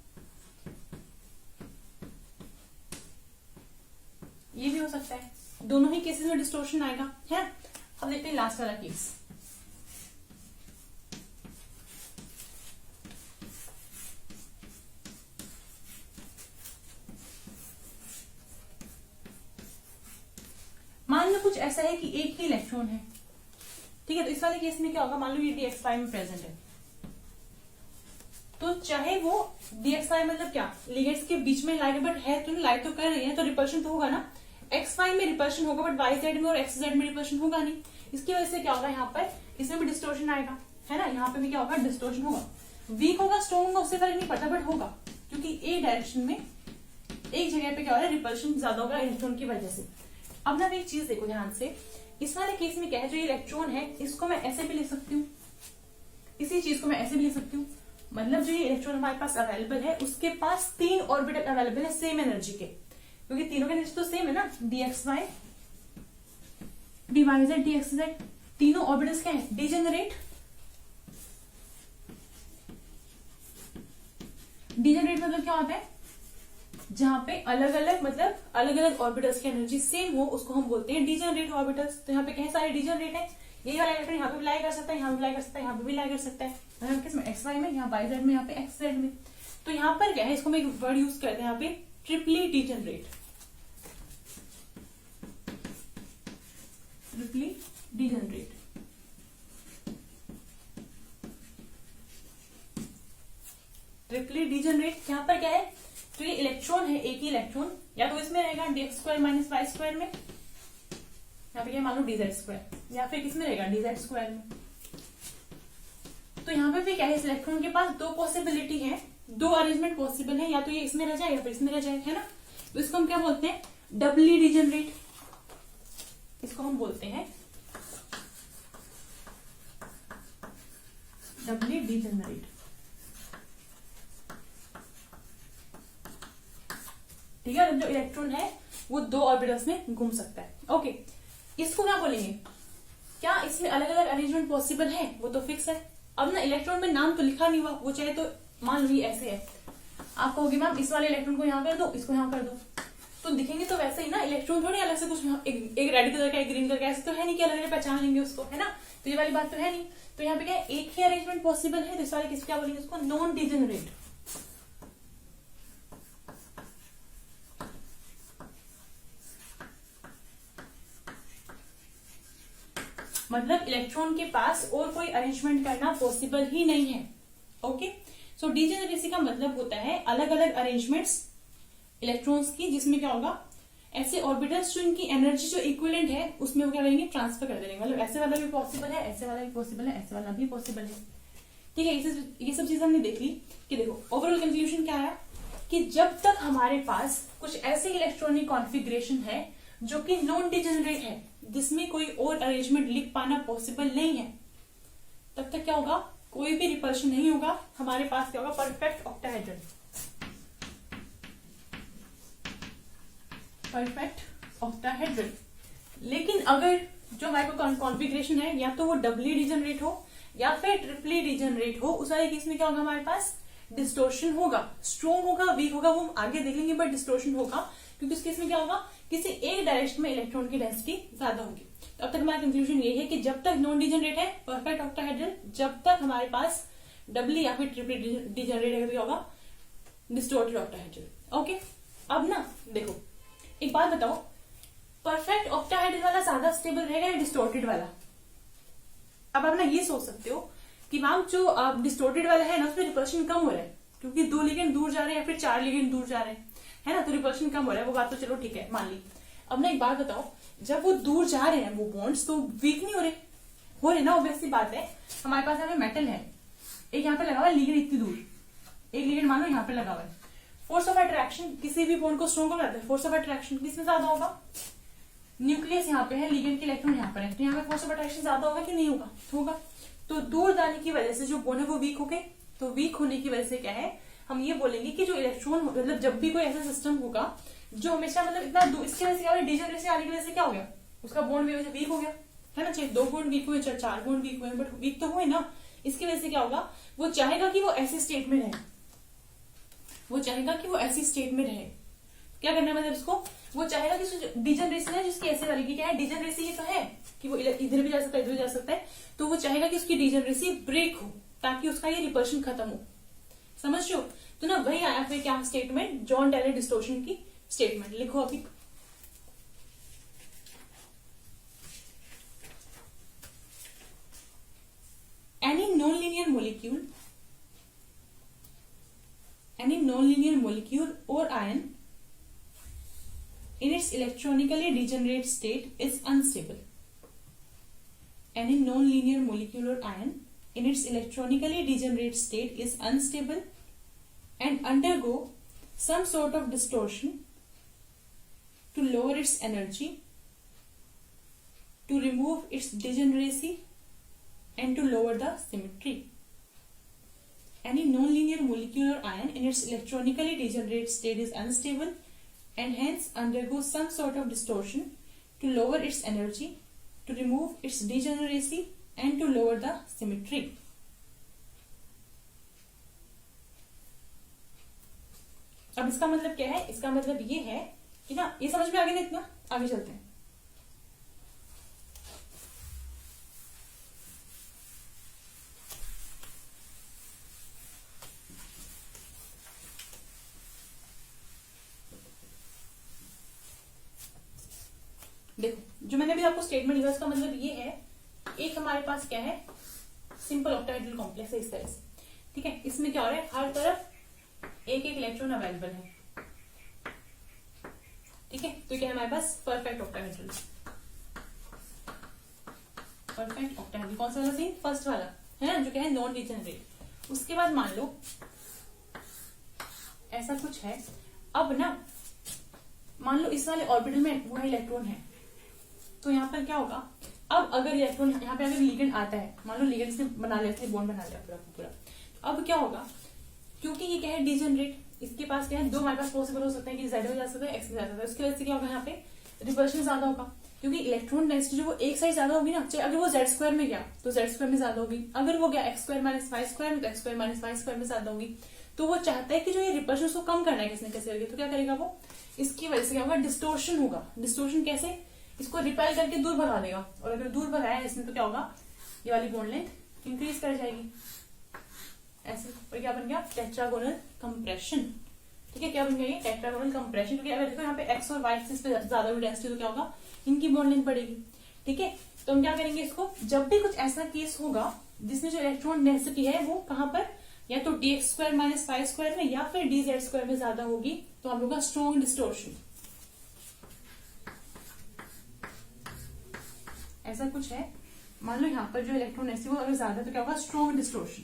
ये भी हो सकता है, दोनों ही केसेस में डिस्टोर्शन आएगा, है। अब देखते हैं लास्ट वाला केस। मान लो कुछ ऐसा है कि एक ही इलेक्ट्रॉन है, ठीक है, तो इस वाले केस में क्या होगा, मान लो ये DXY में प्रेजेंट है, तो चाहे वो DXY मतलब क्या, लिगेंड्स के बीच में लाई, बट है तो लाई तो कर रही है, तो रिपल्शन तो होगा ना, XY में रिपल्शन होगा, बट YZ में और XZ में रिपल्शन होगा नहीं। इसकी वजह से क्या होगा, यहाँ पर इसमें भी डिस्टोर्शन आएगा, है ना, यहाँ पे भी क्या होगा, डिस्टोर्शन होगा, वीक होगा स्ट्रॉन्ग होगा उससे फर्क नहीं पड़ता, बट होगा, क्योंकि एक डायरेक्शन में एक जगह पे क्या हो रहा है, रिपल्शन ज्यादा होगा इलेक्ट्रॉन की वजह से। अब ना एक चीज देखो ध्यान से, इस वाले केस में क्या है, जो इलेक्ट्रॉन है इसको मैं ऐसे भी लिख सकती हूँ, इसी चीज को मैं ऐसे भी लिख सकती हूँ, मतलब जो ये इलेक्ट्रॉन हमारे पास अवेलेबल है उसके पास 3 ऑर्बिटल अवेलेबल है सेम एनर्जी के, क्योंकि तीनों की एनर्जी तो सेम है ना, DXY DYZ DXZ, तीनों ऑर्बिटल्स क्या है, डिजेनरेट। डिजेनरेट मतलब क्या होता है, जहां पे अलग अलग ऑर्बिटल्स की एनर्जी सेम हो उसको हम बोलते हैं डिजेनरेट ऑर्बिटल्स। तो यहाँ पे कहीं सारे डिजेनरेट है, यही वाला इलेक्ट्रॉन यहाँ पे भी लाई कर सकता है, यहाँ पे लाई कर सकता है, यहाँ पे भी लाई कर सकता है, किसमें, XY में, यहाँ YZ में, यहाँ पे XZ में। तो यहाँ पर क्या है, इसको मैं एक वर्ड यूज करते हैं यहाँ पे, ट्रिपली डिजेनरेट, ट्रिपली डिजेनरेट। ट्रिपली डिजनरेट। यहाँ पर क्या है, तो ये इलेक्ट्रॉन है, एक ही इलेक्ट्रॉन या तो इसमें रहेगा dx square minus Y square में, यहाँ पे क्या मान लो dz स्क्वायर, या फिर किसमें रहेगा dz स्क्वायर में। तो यहाँ पे भी क्या है, इस इलेक्ट्रॉन के पास दो पॉसिबिलिटी है, दो अरेंजमेंट पॉसिबल है, या तो ये इसमें रह जाए या फिर इसमें रह जाए, है ना। तो इसको हम क्या बोलते हैं, डबली डिजनरेट, इसको हम बोलते हैं डबली डिजनरेट। ठीक है, जो इलेक्ट्रॉन है वो दो ऑर्बिटल्स में घूम सकता है। ओके, इसको क्या बोलेंगे, क्या इसमें अलग अलग अरेंजमेंट पॉसिबल है, वो तो फिक्स है। अब ना इलेक्ट्रॉन में नाम तो लिखा नहीं हुआ, वो चाहे तो मान लो ये ऐसे है, आप कहोगे मैम इस वाले इलेक्ट्रॉन को यहाँ कर दो, इसको यहाँ कर दो, तो दिखेंगे तो वैसे ही ना, इलेक्ट्रॉन थोड़ी अलग से कुछ एक रेड कलर का एक ग्रीन कलर का, ऐसे तो है नहीं कि अलग अलग पहचान लेंगे उसको, है ना। तो ये वाली बात तो है नहीं। तो यहाँ पे क्या है, एक ही अरेंजमेंट पॉसिबल है, तो इस वाले किस क्या बोलेंगे उसको, नॉन डिजनरेट। मतलब इलेक्ट्रॉन के पास और कोई अरेंजमेंट करना पॉसिबल ही नहीं है। ओके, सो डिजेनरेसी का मतलब होता है अलग अलग अरेंजमेंट्स इलेक्ट्रॉन्स की, जिसमें क्या होगा, ऐसे ऑर्बिटल्स जो इनकी एनर्जी जो इक्विवेलेंट है उसमें वो क्या करेंगे, ट्रांसफर कर देंगे। मतलब ऐसे वाला भी पॉसिबल है, ऐसे वाला भी पॉसिबल है, ऐसे वाला भी पॉसिबल है। ठीक है, ये सब चीजें हमने देख ली कि देखो ओवरऑल कंक्लूजन क्या है कि जब तक हमारे पास कुछ ऐसे इलेक्ट्रॉनिक कॉन्फ़िगरेशन है जो कि नॉन डिजेनरेट है, जिसमें कोई और अरेंजमेंट लिख पाना पॉसिबल नहीं है, तब तक क्या होगा, कोई भी रिपल्शन नहीं होगा, हमारे पास क्या होगा, परफेक्ट ऑक्टाहेड्रल। Perfect octahedral. लेकिन अगर जो हमारे कॉन्फ़िगरेशन है या तो वो डबली डिजनरेट हो या फिर ट्रिपली डिजनरेट हो, उस वाले केस में क्या होगा, हमारे पास डिस्टोर्शन होगा, स्ट्रॉन्ग होगा, वीक होगा, वो हम आगे देख लेंगे, बट डिस्टोर्शन होगा, क्योंकि उस केस में क्या होगा, किसी एक डायरेक्शन में इलेक्ट्रॉन की डेंसिटी ज्यादा होगी। तो अब तक हमारा कंक्लूजन ये है कि जब तक नॉन डिजनरेट है परफेक्ट ऑक्टाहेड्रल, जब तक हमारे पास डबली या फिर ट्रिपली डिजनरेट है, क्या होगा, डिस्टोर्टेड ऑक्टाहेड्रल। ओके, अब ना देखो एक बात बताओ, परफेक्ट ऑक्टाहेड्रल वाला ज्यादा स्टेबल रहेगा या डिस्टोर्टेड वाला। अब आप ना ये सोच सकते हो कि मैम जो डिस्टोर्टेड वाला है ना, उसमें रिपल्शन कम हो रहा है, क्योंकि 2 लिगेंड दूर जा रहे हैं या फिर 4 लिगेंड दूर जा रहे हैं, है ना, तो रिपल्शन कम हो रहा है, वो बात तो चलो ठीक है, मान ली। अब ना एक बात बताओ, जब वो दूर जा रहे हैं वो बॉन्ड्स, तो वीक नहीं हो रहे ना, ऑब्वियस सी बात है। हमारे पास यहाँ पे मेटल है, एक यहाँ पे लगा हुआ है लिगेंड इतनी दूर, एक लिगेंड मान लो यहाँ पे लगा हुआ है, फोर्स ऑफ अट्रैक्शन किसी भी बॉन्ड को स्ट्रॉन्ग कर देता है, फोर्स ऑफ अट्रैक्शन किसमें ज्यादा होगा, न्यूक्लियस यहाँ पे है, लिगेंड के इलेक्ट्रॉन यहाँ पर है, तो यहाँ पे फोर्स ऑफ अट्रैक्शन ज्यादा होगा कि नहीं होगा, होगा। तो दूर जाने की वजह से जो बॉन्ड है वो वीक हो गए, तो वीक होने की वजह से क्या है, हम ये बोलेंगे कि जो इलेक्ट्रॉन, मतलब जब भी कोई ऐसा सिस्टम होगा जो हमेशा मतलब इतना दूर, इसकी वजह से क्या हो, डिजनरेसी आने की वजह से क्या हो गया, उसका बॉन्ड भी वीक हो गया, है ना, चाहे 2 बॉन्ड वीक हुए चाहे 4 बॉन्ड वीक हुए, बट वीक तो हुए ना। इसकी वजह से क्या होगा, वो चाहेगा कि वो ऐसी स्टेट में रहे, वो चाहेगा कि वो ऐसी स्टेट में रहे। क्या करना है, मतलब इसको वो चाहेगा कि डिजनरेसी है जिसकी ऐसे वाली की क्या है, डिजनरेसी ये तो है कि वो इधर भी जा सकता है, इधर भी जा सकता है, तो वो चाहेगा कि उसकी डिजनरेसी ब्रेक हो, ताकि उसका ये रिपल्शन खत्म हो। समझ रहे हो, तो ना वही आया फिर क्या स्टेटमेंट, जॉन टेलर डिस्टोर्शन की स्टेटमेंट। लिखो अभी, any nonlinear molecule or ion in its electronically degenerate state is unstable. Any nonlinear molecule or ion in its electronically degenerate state is unstable and undergo some sort of distortion to lower its energy, to remove its degeneracy and to lower the symmetry. Any nonlinear molecule or ion in its electronically degenerate state is unstable and hence undergoes some sort of distortion to lower its energy, to remove its degeneracy and to lower the symmetry. अब इसका मतलब क्या है, इसका मतलब ये है कि ना, ये समझ में आ गया ना, इतना आगे चलते हैं। देखो जो मैंने अभी आपको स्टेटमेंट लिखा, उसका मतलब ये है, एक हमारे पास क्या है, सिंपल ऑक्टाहेड्रल कॉम्प्लेक्स है इस तरह से, ठीक है। इसमें क्या हो रहा है, हर तरफ एक एक इलेक्ट्रॉन अवेलेबल है। ठीक है, तो क्या है हमारे पास परफेक्ट ऑक्टाहेड्रल। परफेक्ट ऑक्टाहेड्रल कौन सा वाला सीन, फर्स्ट वाला है ना, जो क्या है नॉन डिजेनरेट। उसके बाद मान लो ऐसा कुछ है, अब ना मान लो इस वाले ऑर्बिटल में वो इलेक्ट्रॉन है, तो यहाँ पर क्या होगा, अब अगर इलेक्ट्रॉन यहाँ पे अगर लिगेंड आता है, मान लो लिगेंड से बना लिया, बॉन्ड बना लिया पूरा पूरा, अब क्या होगा, क्योंकि ये क्या है डिजेनरेट, इसके पास क्या है दो हमारे पास पॉसिबल हो सकते हैं कि जेड में जा सकता है, एक्स में जा सकता है। उसकी वजह से क्या होगा, यहाँ पे रिपल्शन ज्यादा होगा, क्योंकि इलेक्ट्रॉन डेंसिटी जो वो एक साइड ज्यादा होगी ना, चाहे अगर वो जेड स्क्वायर में गया तो जेड स्क्वायर में ज्यादा होगी, अगर वो गया X square minus Y square में तो X square minus Y square में ज्यादा होगी। तो वो चाहता है कि जो ये रिपल्शन उसको कम करना है किसने कैसे करके, तो क्या करेगा वो, इसकी वजह से क्या होगा, डिस्टोर्शन होगा। डिस्टोर्शन कैसे, इसको रिपेल करके दूर भगा देगा, और अगर दूर भगाया इसमें तो क्या होगा, ये वाली बॉन्ड लेंथ इंक्रीज कर जाएगी ऐसे, और क्या बन गया, टेट्रागोनल कंप्रेशन। ठीक है, क्या बन गया ये टेट्रागोनल कंप्रेशन, क्योंकि अगर देखो यहाँ पे एक्स और वाई एक्सिस पे ज्यादा डेंसिटी तो क्या होगा, इनकी बॉन्ड लेंथ बढ़ेगी। ठीक है, तो हम क्या करेंगे इसको, जब भी कुछ ऐसा केस होगा जिसमें जो इलेक्ट्रॉन डेंसिटी है वो कहां पर, या तो D X square minus Y square में या फिर डी जेड स्क्वायर में ज्यादा होगी, तो हम लोग का स्ट्रॉन्ग डिस्टोर्शन। ऐसा कुछ है, मान लो यहाँ पर जो इलेक्ट्रॉन डेंसिटी वो अगर ज्यादा तो क्या होगा, स्ट्रॉन्ग डिस्टोर्शन।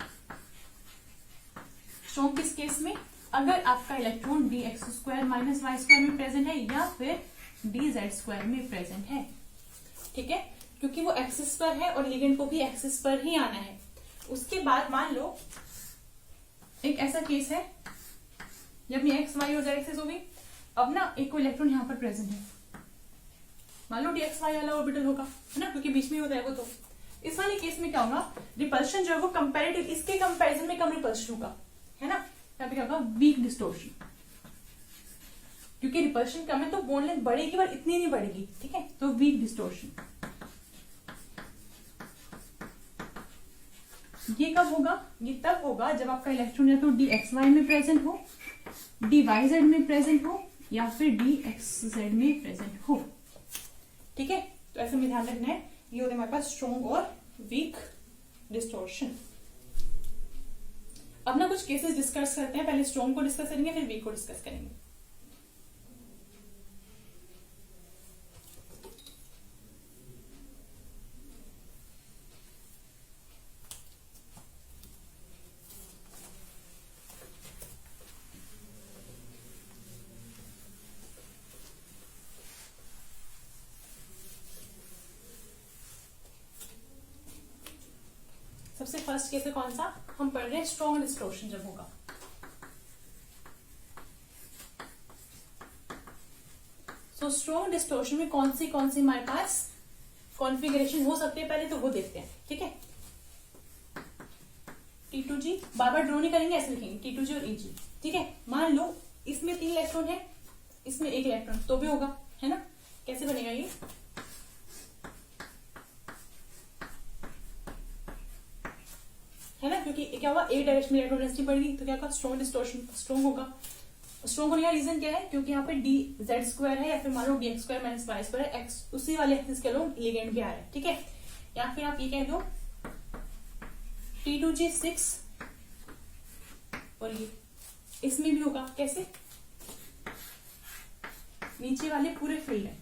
स्ट्रॉन्ग किस केस में, अगर आपका electron D X square minus Y square में प्रेजेंट है या फिर डी जेड स्क्वायर में प्रेजेंट है। ठीक है, क्योंकि वो एक्सिस पर है और लिगेंड को भी एक्सिस पर ही आना है। उसके बाद मान लो एक ऐसा केस है जब ये एक्स वाई और जेड एक्सिस होगी, अब ना एक को इलेक्ट्रॉन यहाँ पर प्रेजेंट है, मान लो डी एक्स वाई वाला ऑर्बिटल होगा, है ना, क्योंकि बीच में होता है वो। तो इस वाले केस में क्या होगा, रिपल्शन जो है वो कंपैरेटिव इसके कंपैरिजन में कम रिपल्शन होगा, है ना, यहाँ पे क्या होगा, वीक डिस्टोर्शन, क्योंकि रिपल्शन कम है तो बॉन्ड लेंथ बढ़ेगी पर इतनी नहीं बढ़ेगी। ठीक है, तो वीक डिस्टोर्शन। ये कब होगा, ये तब होगा जब आपका इलेक्ट्रॉन या तो डी एक्स वाई में प्रेजेंट हो, डी वाई जेड में प्रेजेंट हो, या फिर डी एक्स जेड में प्रेजेंट हो। ठीक है, तो ऐसे में ध्यान रखना है, ये होता है हमारे पास स्ट्रॉन्ग और वीक डिस्टोर्शन। अब ना कुछ केसेस डिस्कस करते हैं, पहले स्ट्रॉन्ग को डिस्कस करेंगे फिर वीक को डिस्कस करेंगे। सबसे फर्स्ट केस है कौन सा, हम पढ़ रहे हैं स्ट्रॉन्ग डिस्टोर्शन जब होगा। सो स्ट्रॉन्ग डिस्टोर्शन में कौन सी हमारे पास कॉन्फ़िगरेशन हो सकती है, पहले तो वो देखते हैं। ठीक है, T2G बार बार ड्रॉ नहीं करेंगे, ऐसे लिखेंगे T2G और EG। ठीक है, मान लो इसमें 3 इलेक्ट्रॉन है, इसमें 1 इलेक्ट्रॉन, तो भी होगा, है ना, कैसे बनेगा ये, है ना, क्योंकि क्या होगा, एक डायरेक्शन में इलेक्ट्रॉन डेंसिटी बढ़ेगी तो क्या होगा, स्ट्रॉन्ग डिस्टोर्शन, स्ट्रॉन्ग होगा। स्ट्रॉन्ग होने का रीजन क्या है, क्योंकि यहाँ पे डी जेड स्क्वायर है या फिर मान लो D X square minus Y square है, एक्स उसी वाले एक्सिस के लोग लिगेंड भी आ रहे हैं। ठीक है, या फिर आप ये कह दो T2G6 और ये इसमें भी होगा, कैसे, नीचे वाले पूरे फील्ड है,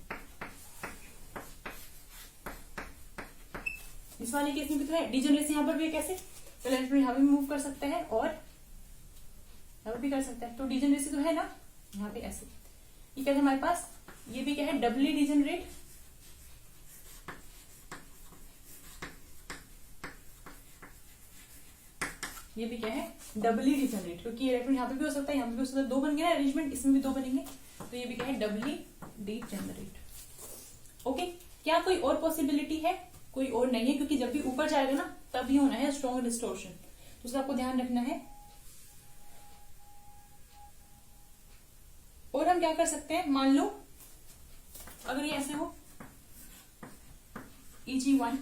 इस वाले केस में भी तो है, डिजेनरेसी यहाँ पर भी है, कैसे, तो इलेक्ट्रॉन यहाँ पे मूव कर सकता है और यहाँ पर भी कर सकता है, तो डिजेनरेसी तो है ना यहाँ पे ऐसे। ये क्या है हमारे पास, ये भी क्या है, डबली डिजेनरेट, ये भी क्या है, डबली डिजेनरेट, क्योंकि इलेक्ट्रॉन यहाँ पे भी हो सकता है, यहाँ पे भी हो सकता है, 2 बन गए ना अरेंजमेंट, इसमें भी 2 बनेंगे, तो ये भी क्या है, डबली डिजेनरेट। ओके, क्या कोई और पॉसिबिलिटी है, कोई और नहीं है, क्योंकि जब भी ऊपर जाएगा ना तभी होना है स्ट्रॉन्ग डिस्टोर्शन, तो उसका आपको ध्यान रखना है। और हम क्या कर सकते हैं, मान लो अगर ये ऐसे हो EG1,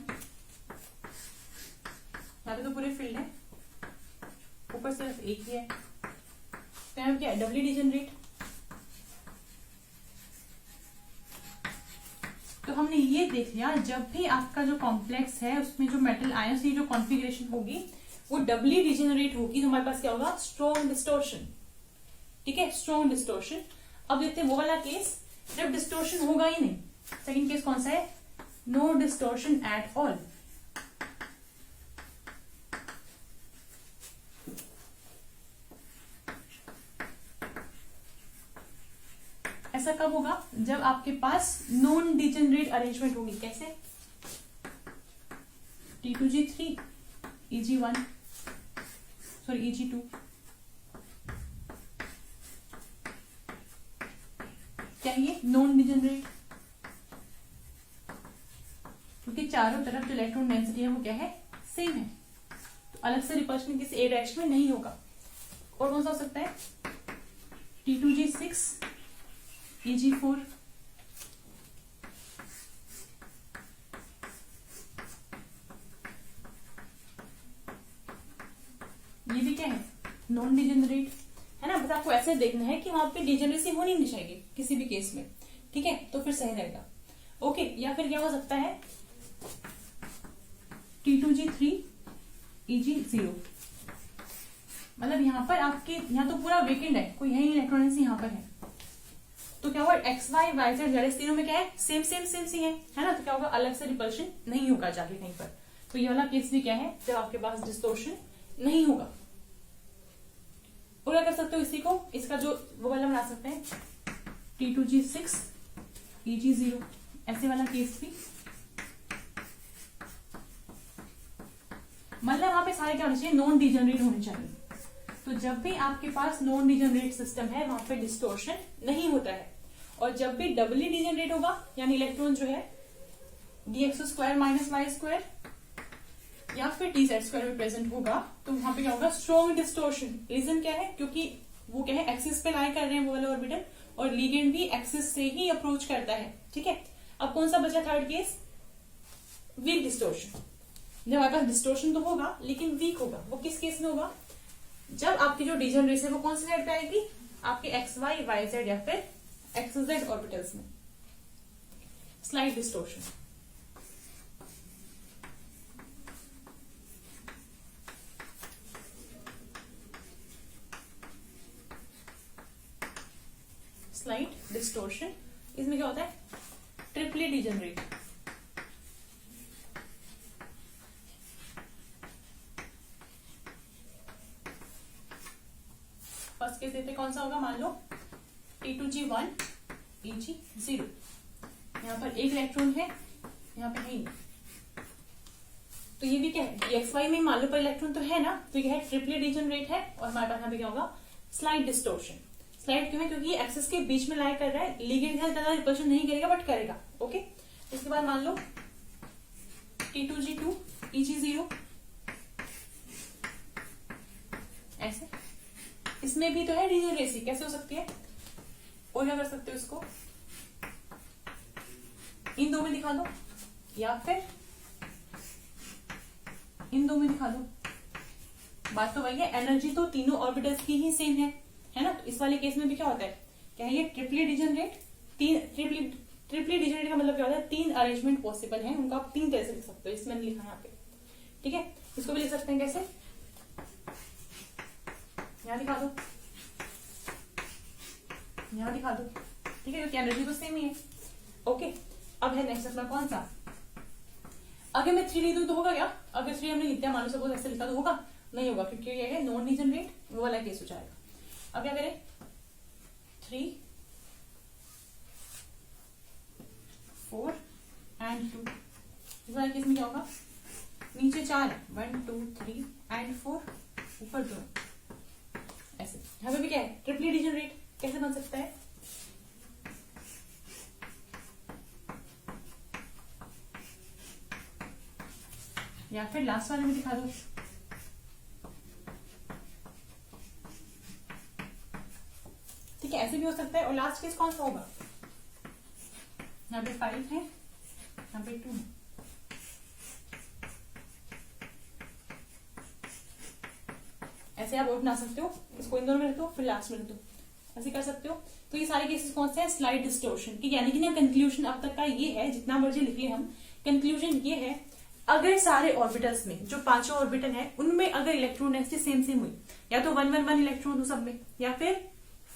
यहाँ पे तो पूरे फील्ड है, ऊपर सिर्फ एक ही है, तो यहाँ क्या है, डबली डिजेनरेट। तो हमने ये देख लिया, जब भी आपका जो कॉम्प्लेक्स है उसमें जो मेटल आयंस की जो कॉन्फ़िगरेशन होगी वो डबली डिजेनरेट होगी, तो हमारे पास क्या होगा, स्ट्रॉन्ग डिस्टोर्शन। ठीक है, स्ट्रॉन्ग डिस्टोर्शन। अब देखते हैं वो वाला केस जब डिस्टोर्शन होगा ही नहीं। सेकंड केस कौन सा है? No distortion at all. ऐसा कब होगा? जब आपके पास नॉन डिजेनरेट अरेंजमेंट होगी। कैसे? T2G3 EG1 सॉरी EG2 क्या ये नॉन डिजेनरेट? क्योंकि चारों तरफ जो इलेक्ट्रॉन डेंसिटी है वो क्या है? सेम है, तो अलग से रिपल्शन किसी एक डायरेक्शन में नहीं होगा। और कौन सा हो सकता है? T2G6 EG4 ये भी क्या है? नॉन डिजेनरेट है ना। बस आपको ऐसे देखना है कि वहां पे डिजेनरेसी होनी नहीं चाहिए किसी भी केस में, ठीक है, तो फिर सही रहेगा। ओके, या फिर क्या हो सकता है? T2G3 EG0, मतलब यहाँ पर आपके यहाँ तो पूरा वेकेंट है, कोई है ही इलेक्ट्रॉनिक्स यहाँ पर है, तो क्या होगा? X Y Y Z Z तीनों में क्या है? सेम सेम सेम सी है ना, तो क्या होगा? अलग से रिपल्शन नहीं होगा जाके कहीं पर। तो ये वाला केस भी क्या है? जब आपके पास डिस्टोर्शन नहीं होगा। और क्या कर सकते हो इसी को, इसका जो वो वाला बना सकते हैं T2G6 EG0, ऐसे वाला केस भी। मतलब वहां पे सारे क्या होने चाहिए? नॉन डिजेनरेट होने चाहिए। तो जब भी आपके पास नॉन डिजेनरेट सिस्टम है वहां पे डिस्टोर्शन नहीं होता है। और जब भी डबली डिजेनरेट होगा, यानी इलेक्ट्रॉन जो है dx² - y² या फिर dz² में प्रेजेंट होगा, तो वहां पे क्या होगा? Strong distortion. रीजन क्या है? क्योंकि वो क्या है? एक्सिस पे लाई कर रहे हैं वो वाले ऑर्बिटल, और लिगेंड भी एक्सिस से ही अप्रोच करता है, ठीक है। अब कौन सा बचा थर्ड केस? Week distortion. जब आपके पास डिस्टोर्शन तो होगा लेकिन वीक होगा। वो किस केस में होगा? जब आपकी जो डिजेनरेसी है वो कौन सी साइड पे आएगी? आपके एक्स वाई वाई जेड या फिर एक्स जेड ऑर्बिटल्स में। Slide distortion. स्लाइड डिस्टोर्शन, इसमें क्या होता है? ट्रिपली डिजेनरेट। फर्स्ट केस देते कौन सा होगा? मान लो T2G1 EG0, यहाँ पर एक इलेक्ट्रॉन है, यहाँ पे है, तो ये भी क्या है? एक्स वाई में मान लो पर इलेक्ट्रॉन तो है ना, तो ये है ट्रिपली डिजेनरेट है। और हमारे पास यहाँ पे क्या होगा? Slide distortion. स्लाइड क्यों है? क्योंकि ये एक्सिस के बीच में लाई कर रहा है, लिगेंड के साथ रिपल्शन नहीं करेगा बट करेगा। ओके, इसके बाद मान लो T2G2 EG0, ऐसे। इसमें भी तो है डिजेनरेसी, कैसे हो सकती है? और क्या कर सकते हो इसको? इन दो में दिखा दो या फिर इन दो में दिखा दो। बात तो वही है, एनर्जी तो तीनों ऑर्बिटल्स की ही सेम है ना। तो इस वाले केस में भी क्या होता है? क्या है ये? ट्रिपली डिजेनरेट। ट्रिपली डिजेनरेट का मतलब क्या होता है? तीन अरेंजमेंट पॉसिबल है, उनका आप तीन तरह से लिख सकते हो। इसमें लिखा यहाँ पे, ठीक है। इसको भी लिख सकते हैं कैसे? यहाँ दिखा दो, यहाँ दिखा दो, ठीक है, क्योंकि एनर्जी तो सेम ही है। ओके, अब है नेक्स्ट अपना कौन सा? अगर मैं 3 लिख दूं तो होगा क्या? अगर 3 हमने लिख दिया, मान लो सपोज ऐसे लिखा तो होगा? नहीं होगा, क्योंकि ये है नॉन डिजेनरेट, वो वाला केस हो जाएगा। अब क्या करें? 3 4 एंड 2, इस वाले केस में क्या होगा? नीचे 4 है, 1 2 3 एंड 4, ऊपर 2, ऐसे। यहाँ पे भी क्या है? ट्रिपली डिजेनरेट। कैसे बन सकता है? या फिर लास्ट वाले में दिखा दो। ठीक है, ऐसे भी हो सकता है। और लास्ट केस कौन सा होगा? यहाँ पे 5 है, यहाँ पे 2 है। ऐसे आप और बना सकते हो, इसको इन दोनों में रख दो, फिर लास्ट में रख दो, ऐसे कर सकते हो। तो ये सारे केसेस कौन से हैं? स्लाइड डिस्टोर्शन की। यानी कि ना कंक्लूजन अब तक का ये है, जितना मर्जी लिख ले हम, कंक्लूजन ये है, अगर सारे ऑर्बिटल्स में जो पांचों ऑर्बिटल हैं उनमें अगर इलेक्ट्रॉन डेंसिटी सेम सेम हुई, या तो 1 1 1 इलेक्ट्रॉन हो सब में, या फिर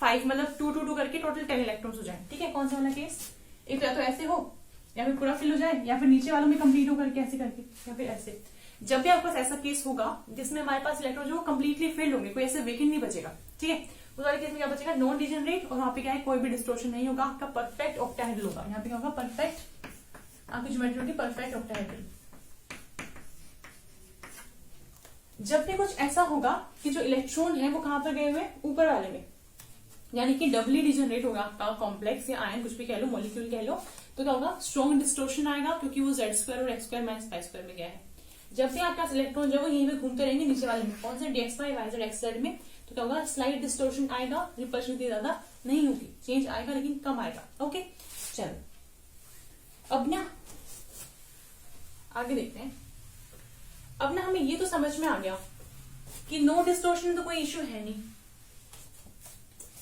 5 मतलब 2 2 2 करके टोटल 10 इलेक्ट्रॉन्स हो जाए। ठीक है, कौन सा वाला केस? एक या तो ऐसे हो या फिर पूरा फिल हो जाए या फिर नीचे वालों में कंप्लीट हो करके ऐसे करके या फिर ऐसे। जब भी आपके पास ऐसा केस होगा जिसमें हमारे पास इलेक्ट्रॉन जो कंप्लीटली फिल्ड होंगे, कोई ऐसे वेकेंट नहीं बचेगा। ठीक है, उस वाले केस में क्या बचेगा? नॉन डिजेनरेट, और वहां पे क्या है, कोई भी डिस्टोर्शन नहीं होगा, आपका परफेक्ट ऑक्टाहेड्रल होगा। यहाँ पे क्या होगा? परफेक्ट, आपकी ज्योमेट्री होगी परफेक्ट ऑक्टाहेड्रल। जब भी कुछ ऐसा होगा कि जो इलेक्ट्रॉन है वो कहां पर गए हुए? ऊपर वाले में, यानी कि डबली डिजेनरेट होगा आपका कॉम्प्लेक्स या आयन, कुछ भी कह लो, मॉलिक्यूल कह लो, तो क्या होगा? स्ट्रॉन्ग डिस्टोर्शन आएगा, क्योंकि वो Z² और X² माइनस Y² में गया है। जब भी आपके पास इलेक्ट्रॉन जो है यहीं पे घूमते रहेंगे नीचे वाले में, कौन से? DXY, YZ, XZ में, तो क्या होगा? स्लाइट डिस्टोर्शन आएगा, रिपल्शन इतनी ज्यादा नहीं होगी, चेंज आएगा लेकिन कम आएगा। ओके, चलो अब ना आगे देखते हैं। अब ना हमें ये तो समझ में आ गया कि नो डिस्टोर्शन में तो कोई इश्यू है नहीं,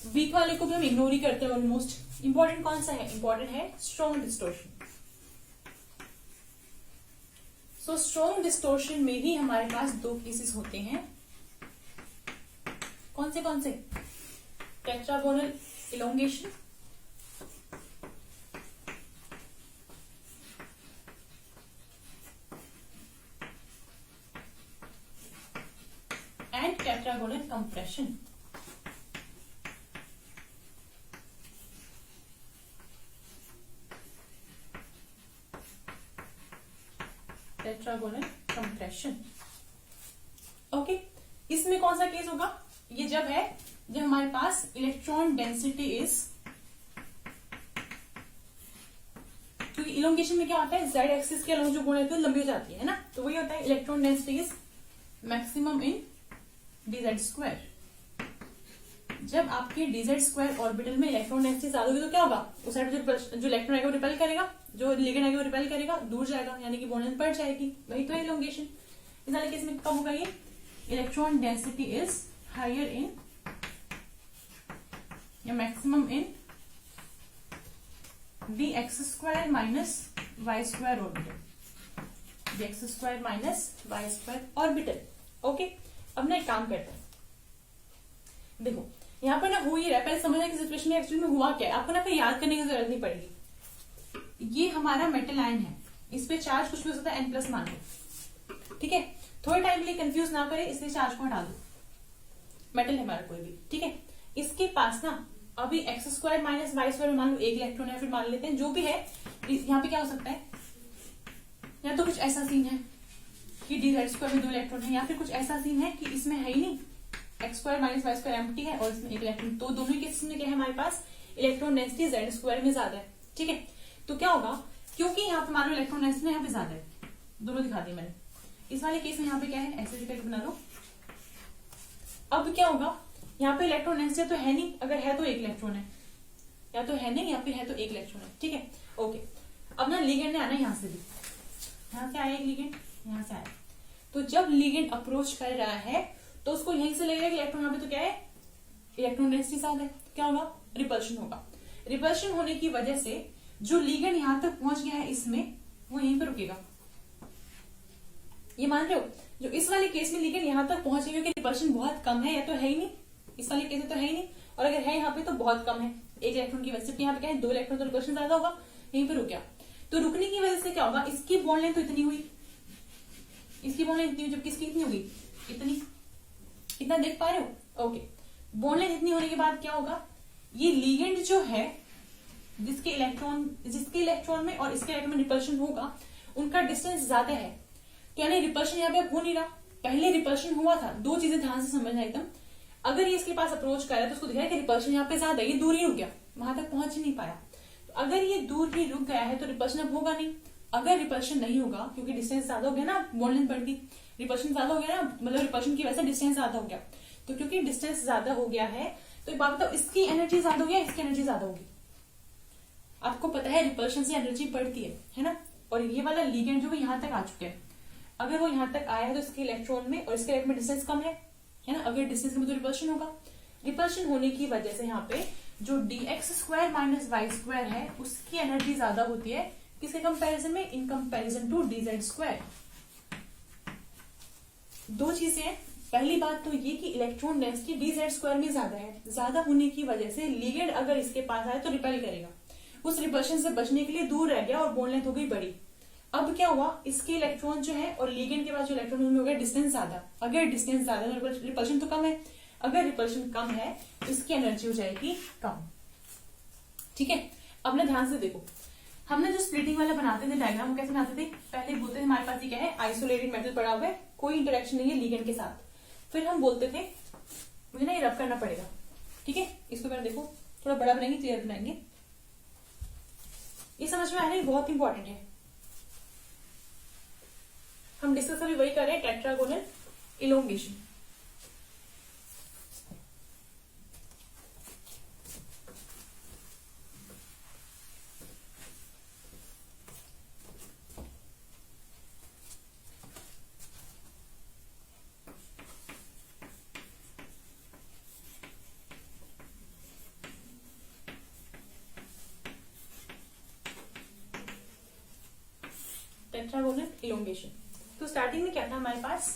वीक वाले को भी हम इग्नोर ही करते हैं ऑलमोस्ट। इंपॉर्टेंट कौन सा है? इंपॉर्टेंट है strong distortion. So strong distortion में भी हमारे पास दो केसेस होते हैं। कौन से? Tetragonal elongation and tetragonal compression. Tetragonal compression. Okay, इसमें कौन सा केस होगा? ये जब हमारे पास इलेक्ट्रॉन डेंसिटी इज, क्योंकि इलोंगेशन में क्या होता है? Z एक्सिस के अलोंग जो कोण होती है लंबी हो जाती है ना, तो वही होता है electron density is maximum in dz²। जब आपके dz² ऑर्बिटल में इलेक्ट्रॉन डेंसिटी ज्यादा होगी तो क्या होगा? उस साइड जो इलेक्ट्रॉन आएगा वो रिपेल करेगा, जो लिगेंड आएगा वो रिपेल करेगा, दूर जाएगा, यानी कि बॉन्ड बढ़ जाएगी। वही तो है इलोंगेशन। इस वाले केस में कब होगा ये? Electron density is higher in या maximum in dx² minus y² orbital, dx² minus y² orbital. Okay, अब ना एक काम करते हैं, देखो यहाँ पर ना हो ही रहा है, पहले समझना कि सिचुएशन में एक्चुअली में हुआ क्या है, आपको ना फिर याद करने की जरूरत नहीं पड़ेगी। ये हमारा मेटल आयन है, इस पे चार्ज कुछ भी हो सकता है, N+ मान लो। ठीक है, थोड़े टाइम के लिए कंफ्यूज ना करे, इसलिए चार्ज को हटा दो। मेटल है हमारा कोई भी, ठीक है। इसके पास ना अभी x² माइनस y² मान लो एक इलेक्ट्रॉन है, फिर मान लेते हैं जो भी है। यहाँ पे क्या हो सकता है, या तो कुछ ऐसा सीन है कि dz² में 2 इलेक्ट्रॉन है, या फिर कुछ ऐसा सीन है कि इसमें है ही नहीं, x² माइनस y² एम्प्टी है और इसमें एक इलेक्ट्रॉन। तो दोनों ही केसेस में क्या है, हमारे पास इलेक्ट्रॉन डेंसिटी Z² में ज्यादा है। ठीक है, तो क्या होगा, क्योंकि यहाँ पे मान लो इलेक्ट्रॉन डेंसिटी यहाँ पे ज्यादा है, दोनों दिखा दी मैंने। इस वाले केस में यहाँ पे क्या है, ऐसे करके बना लो। अब क्या होगा, यहाँ पे इलेक्ट्रॉन डेंसिटी तो है नहीं, अगर है तो एक इलेक्ट्रॉन है, या तो है नहीं या फिर है तो एक इलेक्ट्रॉन है। ठीक है, ओके। अब ना लिगेंड ने आना यहाँ से भी, यहाँ से आया एक लिगेंड, यहाँ से आया। तो जब लिगेंड अप्रोच कर रहा है तो उसको यहीं से लगेगा कि इलेक्ट्रॉन यहाँ पे तो क्या है, इलेक्ट्रॉन डेंसिटी ज्यादा है, तो क्या होगा, रिपल्शन होगा। रिपल्शन होने की वजह से जो लिगेंड यहाँ तक पहुंच गया है इसमें, वो यहीं पर रुकेगा। ये मान रहे हो, जो इस वाले केस में लिगेंड यहाँ तक पहुंच गया क्योंकि रिपल्शन बहुत कम है, या तो है ही नहीं, इस वाले केस में तो है ही नहीं, और अगर है यहाँ पे तो बहुत कम है, एक इलेक्ट्रॉन की वजह से। यहाँ पे क्या है, 2 इलेक्ट्रॉन, तो रिपल्शन ज्यादा होगा, यहीं पे रुक गया। तो रुकने की वजह से क्या होगा, इसकी बॉन्ड लेंथ तो इतनी हुई, इसकी बॉन्ड लेंथ इतनी हुई, जबकि इसकी कितनी होगी, इतनी। इतना देख पा रहे हो, ओके। बॉन्ड लेंथ इतनी होने के बाद क्या होगा, ये लिगेंड जो है जिसके इलेक्ट्रॉन में और इसके इलेक्ट्रॉन में रिपल्शन होगा, उनका डिस्टेंस ज्यादा है, तो यानी रिपल्शन यहाँ पे हो नहीं रहा, पहले रिपल्शन हुआ था। दो चीजें ध्यान से समझना एकदम, अगर ये इसके पास अप्रोच कर रहा है तो उसको दिख रहा है कि रिपल्शन यहाँ पे ज्यादा है, ये दूर ही रुक गया, वहां तक पहुंच ही नहीं पाया। तो अगर ये दूर ही रुक गया है तो रिपल्शन अब होगा नहीं। अगर रिपल्शन नहीं होगा, क्योंकि डिस्टेंस ज्यादा हो गया ना, बॉन्ड लेंथ बढ़ गई, रिपल्शन ज्यादा हो गया ना, मतलब रिपल्शन की वजह से डिस्टेंस ज्यादा हो गया। तो क्योंकि डिस्टेंस ज्यादा हो गया है, तो एक बात बताओ, इसकी एनर्जी ज्यादा होगी या इसकी एनर्जी ज्यादा होगी। आपको पता है रिपल्शन से एनर्जी बढ़ती है ना। और ये वाला लिगेंड जो यहाँ तक आ चुके हैं, अगर वो यहाँ तक आया है तो इसके इलेक्ट्रॉन में और इसके इलेक्ट्रॉन में डिस्टेंस कम है ना। अगर डिस्टेंस कम है तो रिपल्शन होगा। रिपल्शन होने की वजह से यहाँ पे जो dx² माइनस y² है, उसकी एनर्जी ज्यादा होती है किसके कंपैरिजन में, इन कंपैरिजन टू dz²। दो चीजें हैं, पहली बात तो ये कि इलेक्ट्रॉन डेंसिटी dz² में ज्यादा है, ज्यादा होने की वजह से लिगेंड अगर इसके पास आए तो रिपेल करेगा, उस रिपल्शन से बचने के लिए दूर रह गया और बॉन्ड लेंथ हो गई बड़ी। अब क्या हुआ, इसके इलेक्ट्रॉन जो है और लिगेंड के पास जो इलेक्ट्रॉन उनमें हो गया डिस्टेंस ज्यादा। अगर डिस्टेंस ज्यादा है तो रिपल्शन तो कम है, अगर रिपल्शन कम है तो इसकी एनर्जी हो जाएगी कम। ठीक है, अब ना ध्यान से देखो, हमने जो स्प्लिटिंग वाला बनाते थे डायग्राम कैसे बनाते थे, पहले बोलते थे हमारे पास ये क्या है, आइसोलेटेड मेटल पड़ा हुआ है, कोई इंटरेक्शन नहीं है लिगेंड के साथ। फिर हम बोलते थे मुझे ना ये रब करना पड़ेगा, ठीक है, इसको पहले देखो थोड़ा बड़ा बनाएंगे, क्लियर बनाएंगे, ये समझ में आ रहा है, बहुत इंपॉर्टेंट है। हम डिस्कस अभी वही कर रहे हैं, टेट्रागोनल इलोंगेशन। Tetragonal elongation. तो स्टार्टिंग में क्या था हमारे पास,